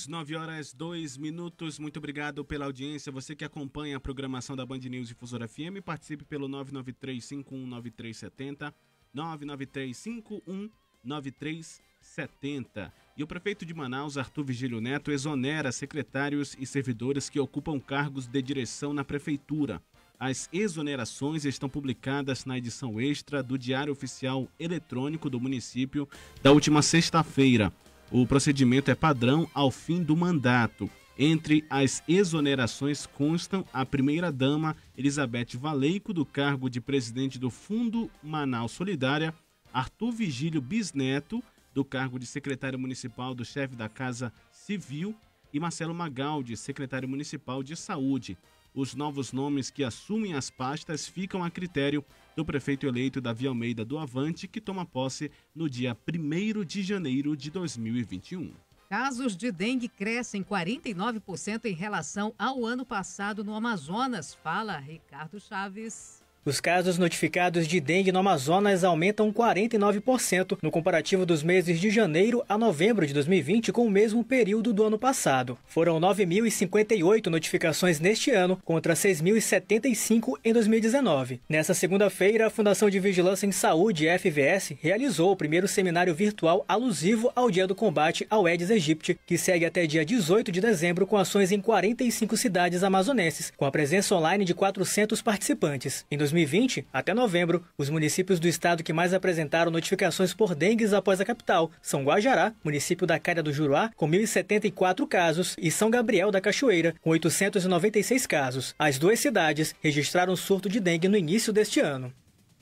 9h02. Muito obrigado pela audiência. Você que acompanha a programação da Band News Difusora FM, participe pelo 993-519370, 993-519370. E o prefeito de Manaus, Arthur Vigílio Neto, exonera secretários e servidores que ocupam cargos de direção na prefeitura. As exonerações estão publicadas na edição extra do Diário Oficial Eletrônico do município da última sexta-feira. O procedimento é padrão ao fim do mandato. Entre as exonerações constam a primeira-dama Elizabeth Valeico, do cargo de presidente do Fundo Manaus Solidária, Arthur Vigílio Bisneto, do cargo de secretário municipal do chefe da Casa Civil, e Marcelo Magaldi, secretário municipal de Saúde. Os novos nomes que assumem as pastas ficam a critério do do prefeito eleito Davi Almeida do Avante, que toma posse no dia 1º de janeiro de 2021. Casos de dengue crescem 49% em relação ao ano passado no Amazonas. Fala, Ricardo Chaves. Os casos notificados de dengue no Amazonas aumentam 49% no comparativo dos meses de janeiro a novembro de 2020 com o mesmo período do ano passado. Foram 9.058 notificações neste ano, contra 6.075 em 2019. Nessa segunda-feira, a Fundação de Vigilância em Saúde, FVS, realizou o primeiro seminário virtual alusivo ao Dia do Combate ao Aedes aegypti, que segue até dia 18 de dezembro com ações em 45 cidades amazonenses, com a presença online de 400 participantes. Em 2020, até novembro, os municípios do estado que mais apresentaram notificações por dengue após a capital são Guajará, município da Calha do Juruá, com 1.074 casos, e São Gabriel da Cachoeira, com 896 casos. As duas cidades registraram surto de dengue no início deste ano.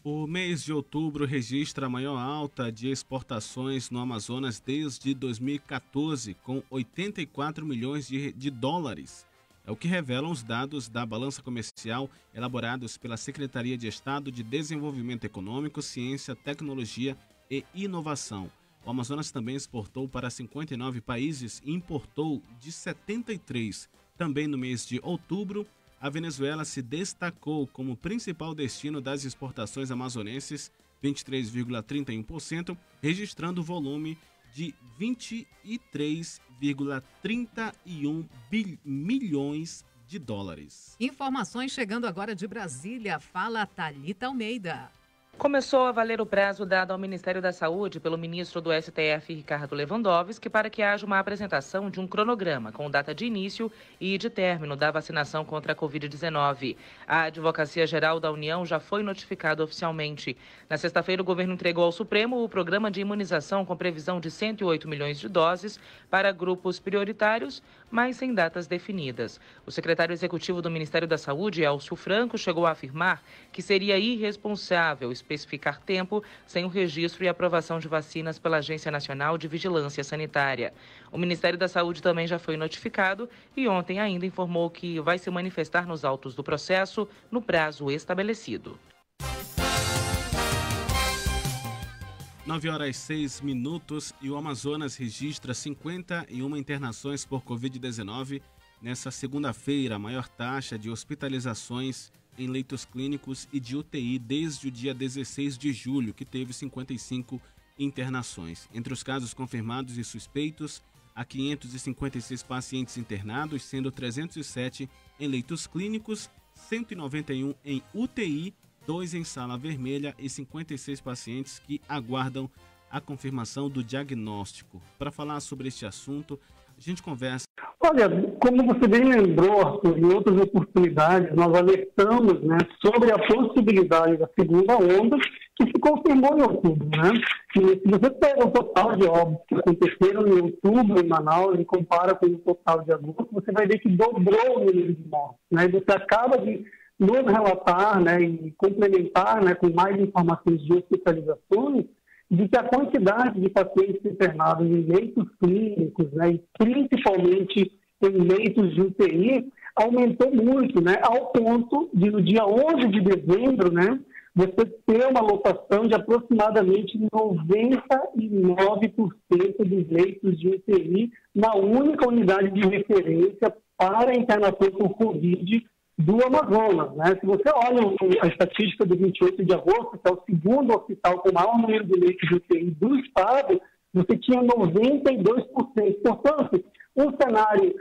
O mês de outubro registra a maior alta de exportações no Amazonas desde 2014, com 84 milhões de dólares. É o que revelam os dados da balança comercial elaborados pela Secretaria de Estado de Desenvolvimento Econômico, Ciência, Tecnologia e Inovação. O Amazonas também exportou para 59 países e importou de 73. Também no mês de outubro, a Venezuela se destacou como principal destino das exportações amazonenses, 23,31%, registrando volume de 23,31 milhões de dólares. Informações chegando agora de Brasília. Fala, Thalita Almeida. Começou a valer o prazo dado ao Ministério da Saúde pelo ministro do STF, Ricardo Lewandowski, para que haja uma apresentação de um cronograma com data de início e de término da vacinação contra a Covid-19. A Advocacia Geral da União já foi notificada oficialmente. Na sexta-feira, o governo entregou ao Supremo o programa de imunização com previsão de 108 milhões de doses para grupos prioritários, mas sem datas definidas. O secretário executivo do Ministério da Saúde, Elcio Franco, chegou a afirmar que seria irresponsável especificar tempo sem o registro e aprovação de vacinas pela Agência Nacional de Vigilância Sanitária. O Ministério da Saúde também já foi notificado e ontem ainda informou que vai se manifestar nos autos do processo no prazo estabelecido. 9h06 e o Amazonas registra 51 internações por Covid-19 nessa segunda-feira, a maior taxa de hospitalizações em leitos clínicos e de UTI desde o dia 16 de julho, que teve 55 internações. Entre os casos confirmados e suspeitos, há 556 pacientes internados, sendo 307 em leitos clínicos, 191 em UTI, 2 em sala vermelha e 56 pacientes que aguardam a confirmação do diagnóstico. Para falar sobre este assunto, a gente conversa. Olha, como você bem lembrou, Arthur, em outras oportunidades, nós alertamos, né, sobre a possibilidade da segunda onda, que se confirmou em outubro, né? E se você pega o total de óbitos que aconteceram em outubro em Manaus e compara com o total de agosto, você vai ver que dobrou o número de mortes, né? E você acaba de nos relatar, né, e complementar, né, com mais informações de hospitalizações, de que a quantidade de pacientes internados em leitos clínicos, né, e principalmente em leitos de UTI, aumentou muito, né, ao ponto de, no dia 11 de dezembro, né, você ter uma lotação de aproximadamente 99% dos leitos de UTI na única unidade de referência para a internação por Covid do Amazonas, né? Se você olha a estatística do 28 de agosto, que é o segundo hospital com o maior número de leitos de UTI do estado, você tinha 92%. Portanto, um cenário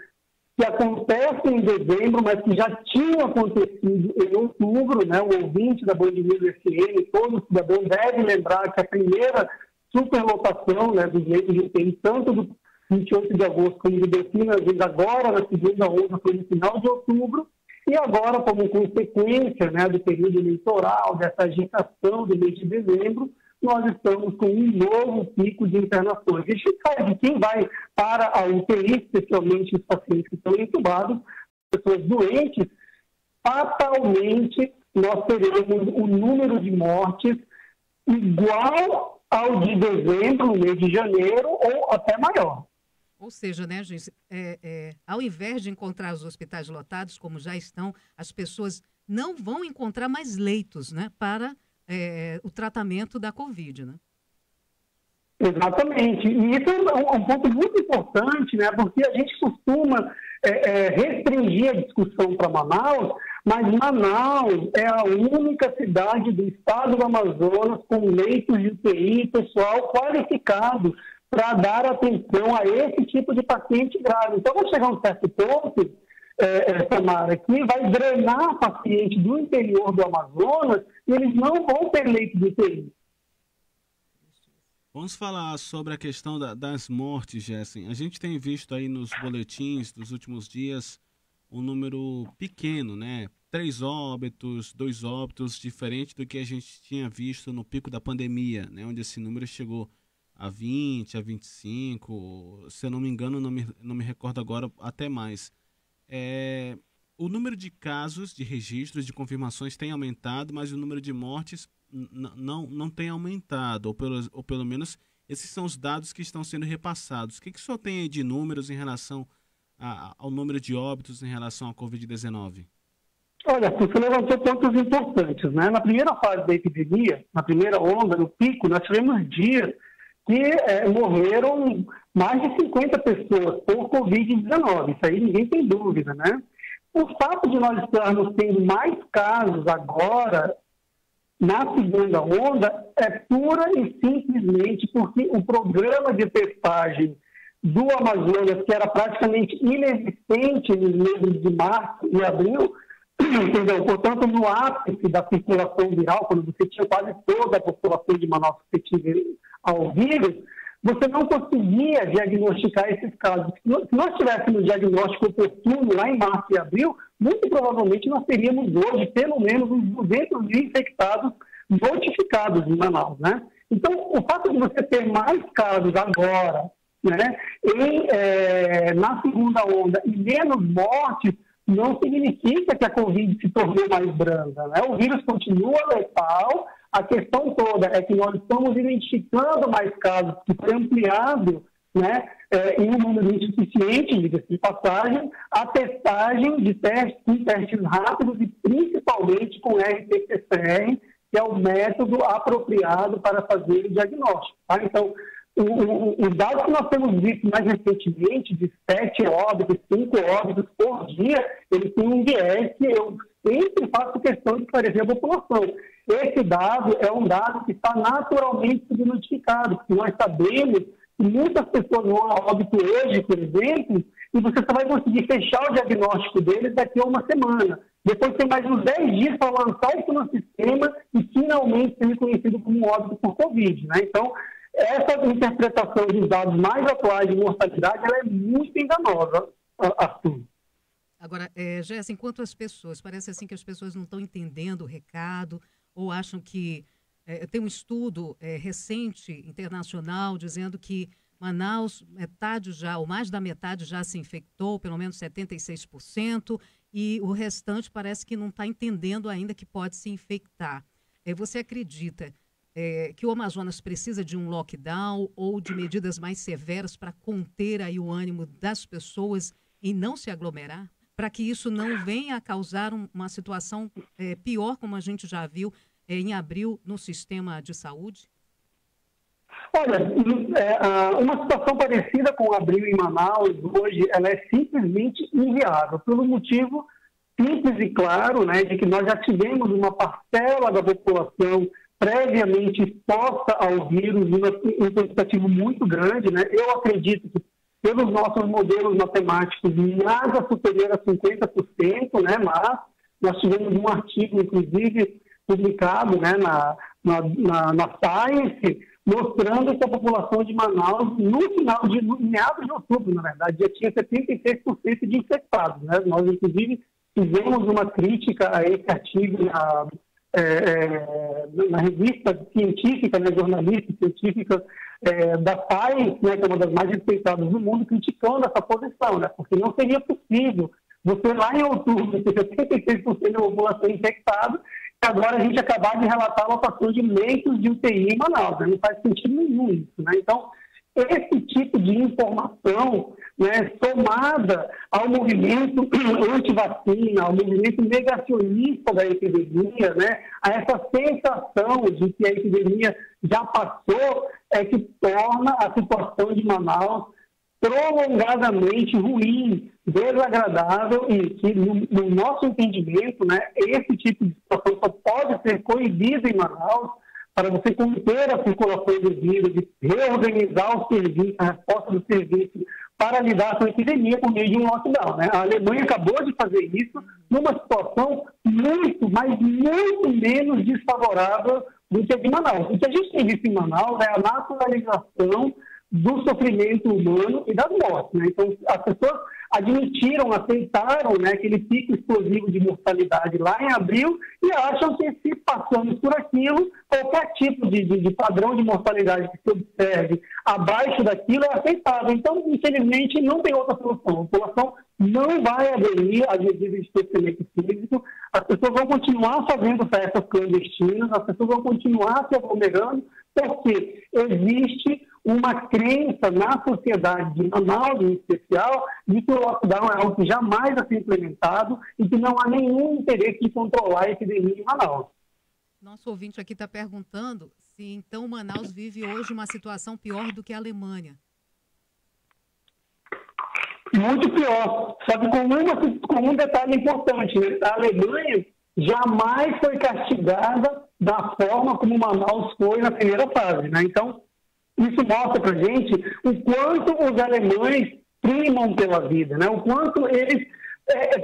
que acontece em dezembro, mas que já tinha acontecido em outubro, né? O ouvinte da Band News FM, todo cidadão deve lembrar que a primeira superlotação, né, dos leitos de UTI, tanto do 28 de agosto como de Delfina, agora na segunda onda, foi no final de outubro. E agora, como consequência, né, do período eleitoral, dessa agitação do mês de dezembro, nós estamos com um novo pico de internações. A gente sabe que quem vai para a UTI, especialmente os pacientes que estão entubados, pessoas doentes, fatalmente nós teremos um número de mortes igual ao de dezembro, no mês de janeiro, ou até maior. Ou seja, né, gente, ao invés de encontrar os hospitais lotados, como já estão, as pessoas não vão encontrar mais leitos, né, para o tratamento da Covid, né? Exatamente. E isso é um ponto muito importante, né? Porque a gente costuma restringir a discussão para Manaus, mas Manaus é a única cidade do estado do Amazonas com leitos de UTI e pessoal qualificado para dar atenção a esse tipo de paciente grave. Então, vai chegar um certo ponto, Samara, que vai drenar paciente do interior do Amazonas e eles não vão ter leito de UTI. Vamos falar sobre a questão das mortes, Jessen. A gente tem visto aí nos boletins dos últimos dias um número pequeno, né? 3 óbitos, 2 óbitos, diferente do que a gente tinha visto no pico da pandemia, né? Onde esse número chegou a 20, a 25, se eu não me engano, não me recordo agora, até mais. O número de casos, de registros, de confirmações tem aumentado, mas o número de mortes não tem aumentado, ou pelo menos esses são os dados que estão sendo repassados. O que o senhor tem aí de números em relação ao número de óbitos em relação à Covid-19? Olha, você levantou pontos importantes, né? Na primeira fase da epidemia, na primeira onda, no pico, nós tivemos dias que morreram mais de 50 pessoas por Covid-19. Isso aí ninguém tem dúvida, né? O fato de nós estarmos tendo mais casos agora, na segunda onda, é pura e simplesmente porque o programa de testagem do Amazonas, que era praticamente inexistente nos meses de março e abril, entendeu? Portanto, no ápice da circulação viral, quando você tinha quase toda a população de Manaus suscetível ao vírus, você não conseguia diagnosticar esses casos. Se nós tivéssemos diagnóstico oportuno lá em março e abril, muito provavelmente nós teríamos hoje pelo menos uns 200 mil infectados notificados em Manaus, né? Então, o fato de você ter mais casos agora, né, na segunda onda e menos mortes, não significa que a Covid se tornou mais branda, né? O vírus continua letal. A questão toda é que nós estamos identificando mais casos, que foi ampliado, né, em um número insuficiente, diga-se de passagem, a testagem de testes rápidos e principalmente com RT-PCR, que é o método apropriado para fazer o diagnóstico. Tá? Então, os dados que nós temos visto mais recentemente, de 7 óbitos, 5 óbitos por dia, eles têm um viés que eu sempre faço questão de esclarecer a população. Esse dado é um dado que está naturalmente subnotificado, porque nós sabemos que muitas pessoas vão a óbito hoje, por exemplo, e você só vai conseguir fechar o diagnóstico deles daqui a uma semana. Depois tem mais uns 10 dias para lançar isso no sistema e finalmente ser reconhecido como um óbito por Covid, né? Então, essa interpretação dos dados mais atuais de mortalidade, ela é muito enganosa, Arthur. Agora, Jéssica, enquanto as pessoas, parece assim que as pessoas não estão entendendo o recado ou acham que... tem um estudo recente, internacional, dizendo que Manaus, metade já, ou mais da metade já se infectou, pelo menos 76%, e o restante parece que não está entendendo ainda que pode se infectar. Você acredita que o Amazonas precisa de um lockdown ou de medidas mais severas para conter aí o ânimo das pessoas em não se aglomerar? Para que isso não venha a causar uma situação pior, como a gente já viu em abril no sistema de saúde? Olha, uma situação parecida com abril em Manaus, hoje, ela é simplesmente inviável, pelo motivo simples e claro, né, de que nós já tivemos uma parcela da população previamente exposta ao vírus, um quantitativo muito grande, né? Eu acredito que pelos nossos modelos matemáticos, nada superior a 50%, né? Mas nós tivemos um artigo, inclusive, publicado, né, na Science, mostrando que a população de Manaus, no meados de outubro, na verdade, já tinha 76% de infectados, né? Nós, inclusive, fizemos uma crítica a esse artigo na revista científica, né, jornalista científica da Science, né, que é uma das mais respeitadas do mundo, criticando essa posição, né, porque não seria possível você lá em outubro ter 76% da população infectada e agora a gente acabar de relatar a lotação de leitos de UTI em Manaus, né, não faz sentido nenhum isso, né? Então, esse tipo de informação né, somada ao movimento anti-vacina, ao movimento negacionista da epidemia, né, a essa sensação de que a epidemia já passou, é que torna a situação de Manaus prolongadamente ruim, desagradável, e que, no nosso entendimento, né, esse tipo de situação só pode ser coibido em Manaus para você conter a circulação do vírus, de reorganizar o serviço, a resposta do serviço para lidar com a epidemia por meio de um lockdown, né? A Alemanha acabou de fazer isso numa situação muito, mas muito menos desfavorável do que a de Manaus. O que a gente tem visto em Manaus é a naturalização do sofrimento humano e das mortes, né? Então, as pessoas admitiram, aceitaram, né, aquele pico explosivo de mortalidade lá em abril e acham que, se passamos por aquilo, qualquer tipo de padrão de mortalidade que se observe abaixo daquilo é aceitável. Então, infelizmente, não tem outra solução. A população não vai aderir às medidas de distanciamento físico, as pessoas vão continuar fazendo festas clandestinas, as pessoas vão continuar se aglomerando, porque existe uma crença na sociedade de Manaus, em especial, de que o lockdown é algo que jamais vai ser implementado e que não há nenhum interesse de controlar a epidemia em Manaus. Nosso ouvinte aqui está perguntando se, então, Manaus vive hoje uma situação pior do que a Alemanha. Muito pior, só que com um detalhe importante, né? A Alemanha jamais foi castigada da forma como Manaus foi na primeira fase, né? Então, isso mostra para a gente o quanto os alemães primam pela vida, né? O quanto eles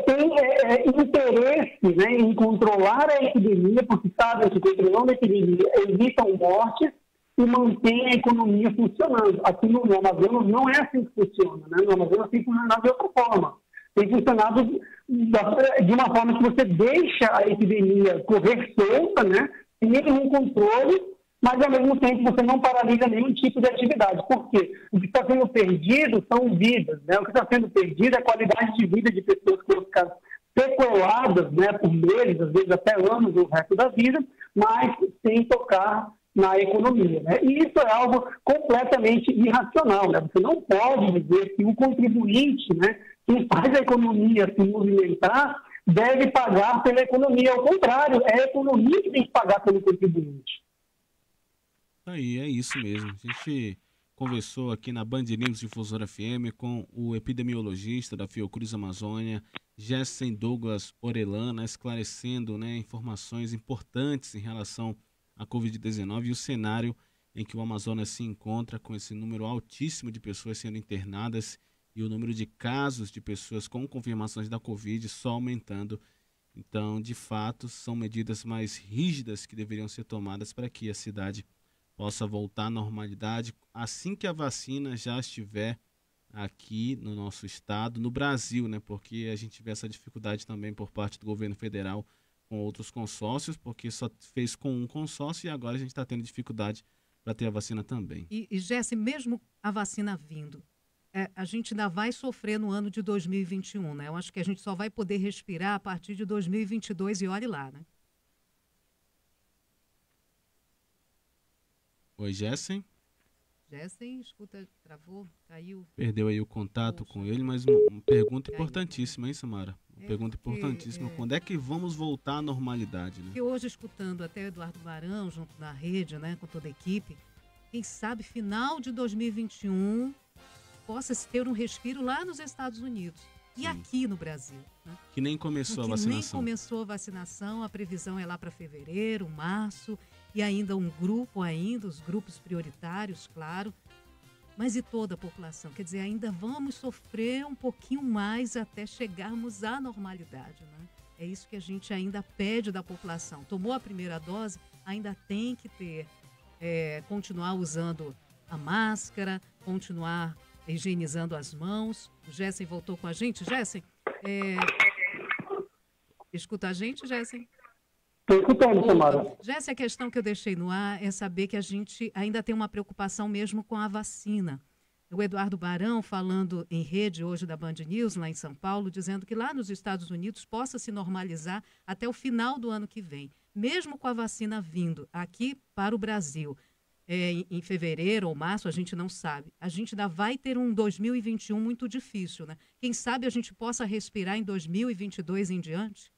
têm interesse, né, em controlar a epidemia, porque sabem que controlando a epidemia evitam mortes e mantém a economia funcionando. Aqui no Amazonas não é assim que funciona, né? No Amazonas tem funcionado de outra forma. Tem funcionado de uma forma que você deixa a epidemia correr solta, né? Sem nenhum controle, mas ao mesmo tempo você não paralisa nenhum tipo de atividade. Por quê? O que está sendo perdido são vidas, né? O que está sendo perdido é a qualidade de vida de pessoas que vão ficar sequeladas, né, por meses, às vezes até anos, o resto da vida, mas sem tocar na economia, né? E isso é algo completamente irracional, né? Você não pode dizer que o contribuinte, né, quem faz a economia se movimentar, deve pagar pela economia. Ao contrário, é a economia que tem que pagar pelo contribuinte. Aí, é isso mesmo. A gente conversou aqui na Band News Difusora FM com o epidemiologista da Fiocruz Amazônia, Jessen Douglas Orellana, esclarecendo, né, informações importantes em relação à Covid-19 e o cenário em que o Amazonas se encontra, com esse número altíssimo de pessoas sendo internadas e o número de casos de pessoas com confirmações da Covid só aumentando. Então, de fato, são medidas mais rígidas que deveriam ser tomadas para que a cidade possa voltar à normalidade assim que a vacina já estiver aqui no nosso estado, no Brasil, né? Porque a gente vê essa dificuldade também por parte do governo federal com outros consórcios, porque só fez com um consórcio e agora a gente está tendo dificuldade para ter a vacina também. E Jesse, mesmo a vacina vindo, a gente ainda vai sofrer no ano de 2021, né? Eu acho que a gente só vai poder respirar a partir de 2022 e olhe lá, né? Oi, Jessen. Jessen, escuta, travou, caiu. Perdeu aí o contato com ele, mas uma pergunta importantíssima, hein, Samara? Uma pergunta importantíssima. Quando é que vamos voltar à normalidade, né? E hoje, escutando até o Eduardo Barão, junto na rede, né, com toda a equipe, quem sabe final de 2021 possa se ter um respiro lá nos Estados Unidos. E aqui no Brasil. Né? Que nem começou a vacinação. Nem começou a vacinação, a previsão é lá para fevereiro, março, e ainda um grupo, os grupos prioritários, claro, mas e toda a população? Quer dizer, ainda vamos sofrer um pouquinho mais até chegarmos à normalidade, né? É isso que a gente ainda pede da população. Tomou a primeira dose, ainda tem que ter, continuar usando a máscara, continuar higienizando as mãos. O Jessen voltou com a gente. Jessen, escuta a gente, Jessen? Estou escutando, Samara. Jessen, a questão que eu deixei no ar é saber que a gente ainda tem uma preocupação mesmo com a vacina. O Eduardo Barão, falando em rede hoje da Band News, lá em São Paulo, dizendo que lá nos Estados Unidos possa se normalizar até o final do ano que vem. Mesmo com a vacina vindo aqui para o Brasil, em fevereiro ou março, a gente não sabe. A gente ainda vai ter um 2021 muito difícil, né? Quem sabe a gente possa respirar em 2022 em diante?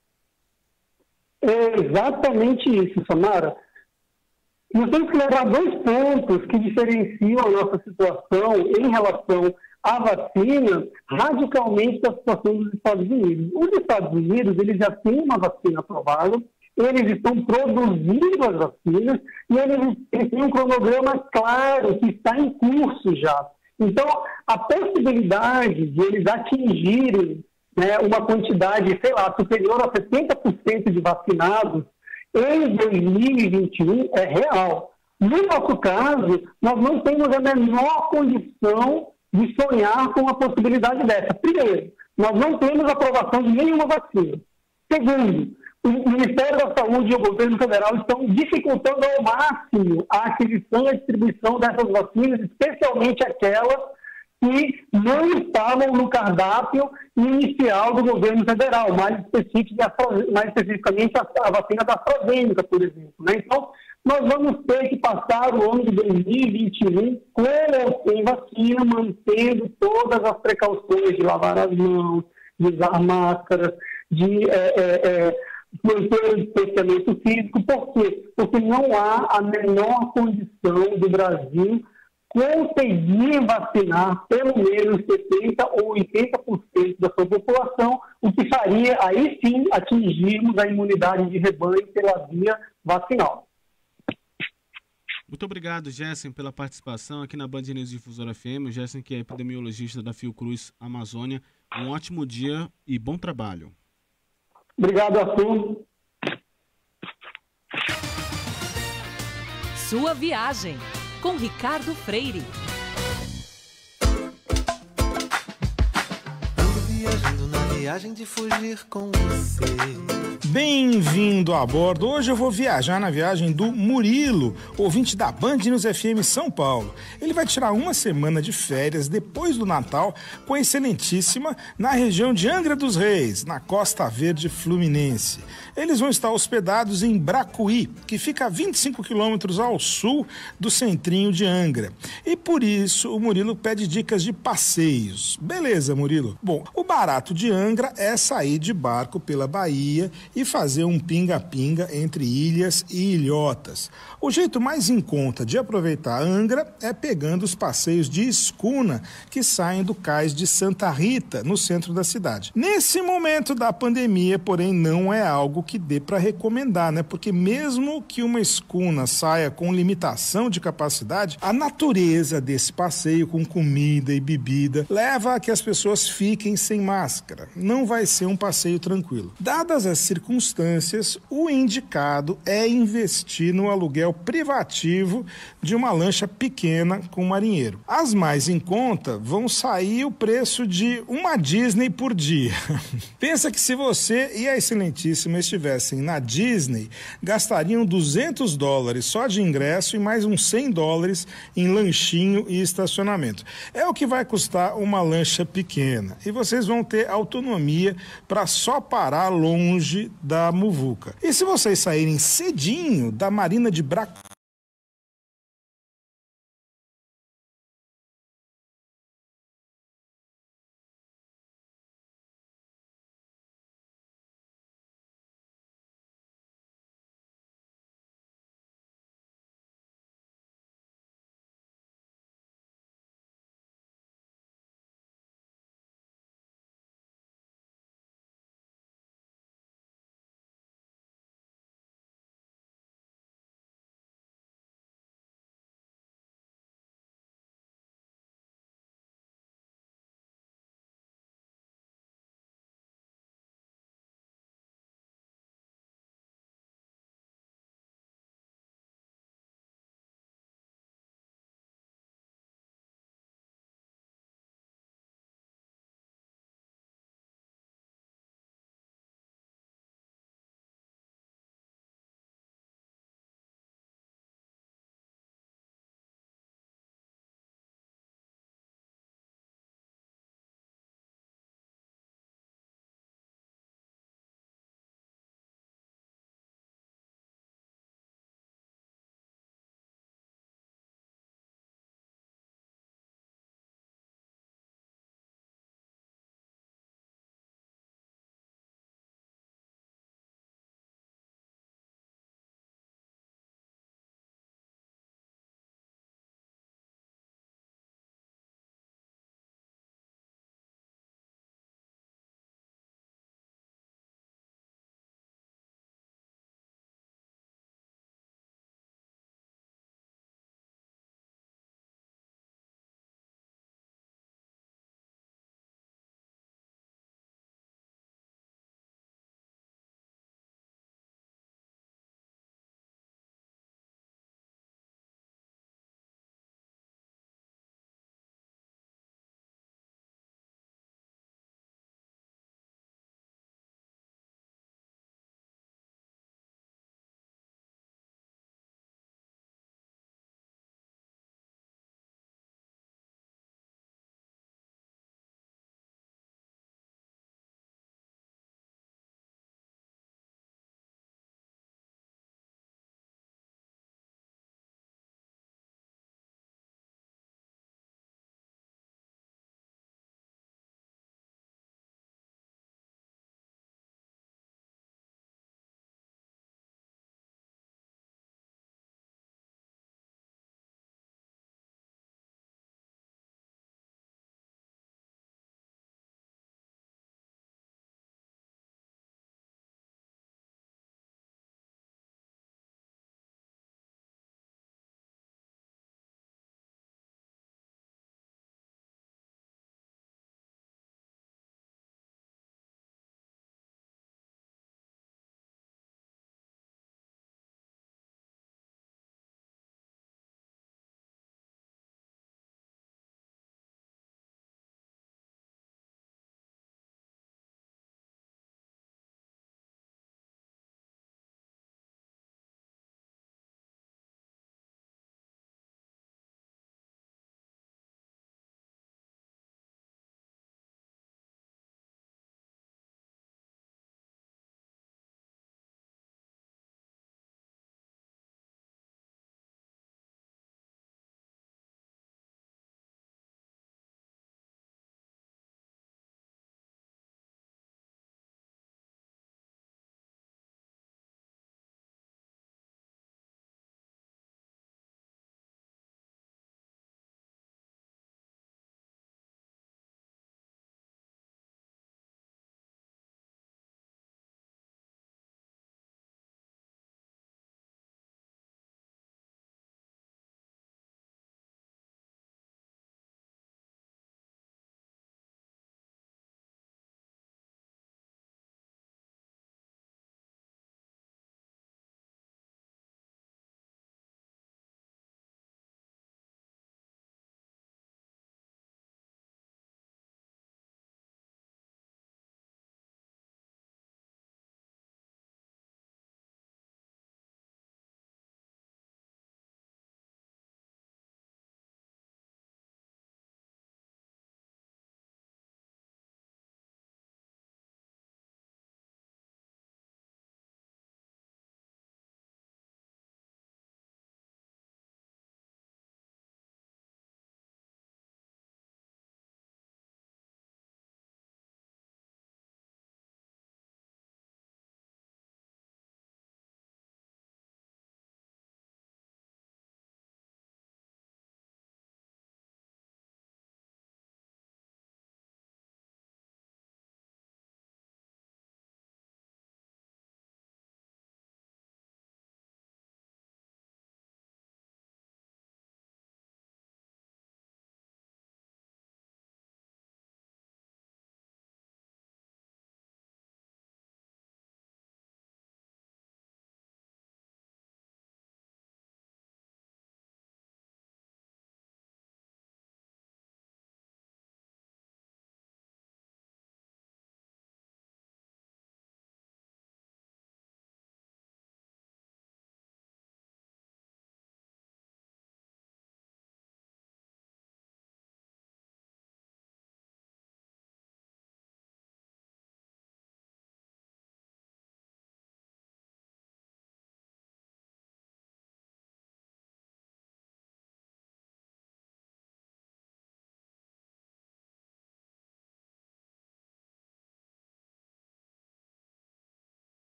É exatamente isso, Samara. Nós temos que levar dois pontos que diferenciam a nossa situação em relação à vacina radicalmente da situação dos Estados Unidos. Os Estados Unidos, eles já têm uma vacina aprovada, eles estão produzindo as vacinas e eles têm um cronograma claro que está em curso já. Então, a possibilidade de eles atingirem, né, uma quantidade, sei lá, superior a 70% de vacinados em 2021 é real. No nosso caso, nós não temos a menor condição de sonhar com a possibilidade dessa. Primeiro, nós não temos aprovação de nenhuma vacina. Segundo, o Ministério da Saúde e o governo federal estão dificultando ao máximo a aquisição e a distribuição dessas vacinas, especialmente aquelas que não estavam no cardápio inicial do governo federal, mais especificamente a vacina da AstraZeneca, por exemplo. Né? Então, nós vamos ter que passar o ano de 2021 com ou sem vacina, mantendo todas as precauções de lavar as mãos, de usar máscaras, de manter o distanciamento físico. Por quê? Porque não há a menor condição do Brasil conseguir vacinar pelo menos 70% ou 80% da sua população, o que faria, aí sim, atingirmos a imunidade de rebanho pela via vacinal. Muito obrigado, Jessen, pela participação aqui na Band News Difusora FM. O Jessen, que é epidemiologista da Fiocruz Amazônia. Um ótimo dia e bom trabalho. Obrigado, Arthur. Sua viagem, com Ricardo Freire. Ando viajando na viagem de fugir com você. Bem-vindo a bordo. Hoje eu vou viajar na viagem do Murilo, ouvinte da Band News FM São Paulo. Ele vai tirar uma semana de férias depois do Natal com a Excelentíssima na região de Angra dos Reis, na Costa Verde Fluminense. Eles vão estar hospedados em Bracuí, que fica a 25 quilômetros ao sul do centrinho de Angra. E por isso o Murilo pede dicas de passeios. Beleza, Murilo? Bom, o barato de Angra é sair de barco pela Bahia e fazer um pinga-pinga entre ilhas e ilhotas. O jeito mais em conta de aproveitar Angra é pegando os passeios de escuna que saem do cais de Santa Rita, no centro da cidade. Nesse momento da pandemia, porém, não é algo que dê para recomendar, né? Porque mesmo que uma escuna saia com limitação de capacidade, a natureza desse passeio com comida e bebida leva a que as pessoas fiquem sem máscara. Não vai ser um passeio tranquilo. Dadas as circunstâncias, o indicado é investir no aluguel privativo de uma lancha pequena com marinheiro. As mais em conta vão sair o preço de uma Disney por dia. Pensa que se você e a Excelentíssima estivessem na Disney, gastariam $200 só de ingresso e mais uns $100 em lanchinho e estacionamento. É o que vai custar uma lancha pequena. E vocês vão ter autonomia para só parar longe da muvuca. E se vocês saírem cedinho da Marina de Bracuí,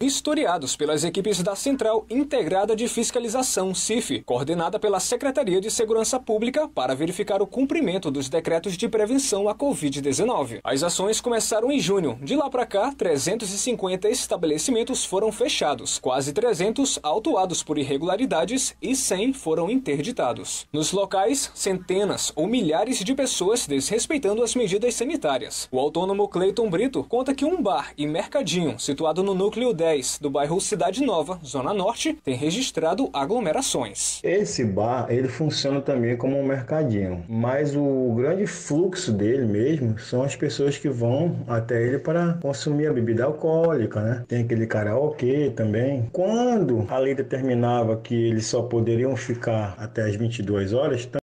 vistoriados pelas equipes da Central Integrada de Fiscalização, CIF, coordenada pela Secretaria de Segurança Pública para verificar o cumprimento dos decretos de prevenção à Covid-19. As ações começaram em junho. De lá para cá, 350 estabelecimentos foram fechados, quase 300 autuados por irregularidades e 100 foram interditados. Nos locais, centenas ou milhares de pessoas desrespeitando as medidas sanitárias. O autônomo Cleiton Brito conta que um bar e mercadinho situado no núcleo 10 do bairro Cidade Nova, Zona Norte, tem registrado aglomerações. Esse bar, ele funciona também como um mercadinho, mas o grande fluxo dele mesmo são as pessoas que vão até ele para consumir a bebida alcoólica, né? Tem aquele karaokê também. Quando a lei determinava que eles só poderiam ficar até as 22 horas,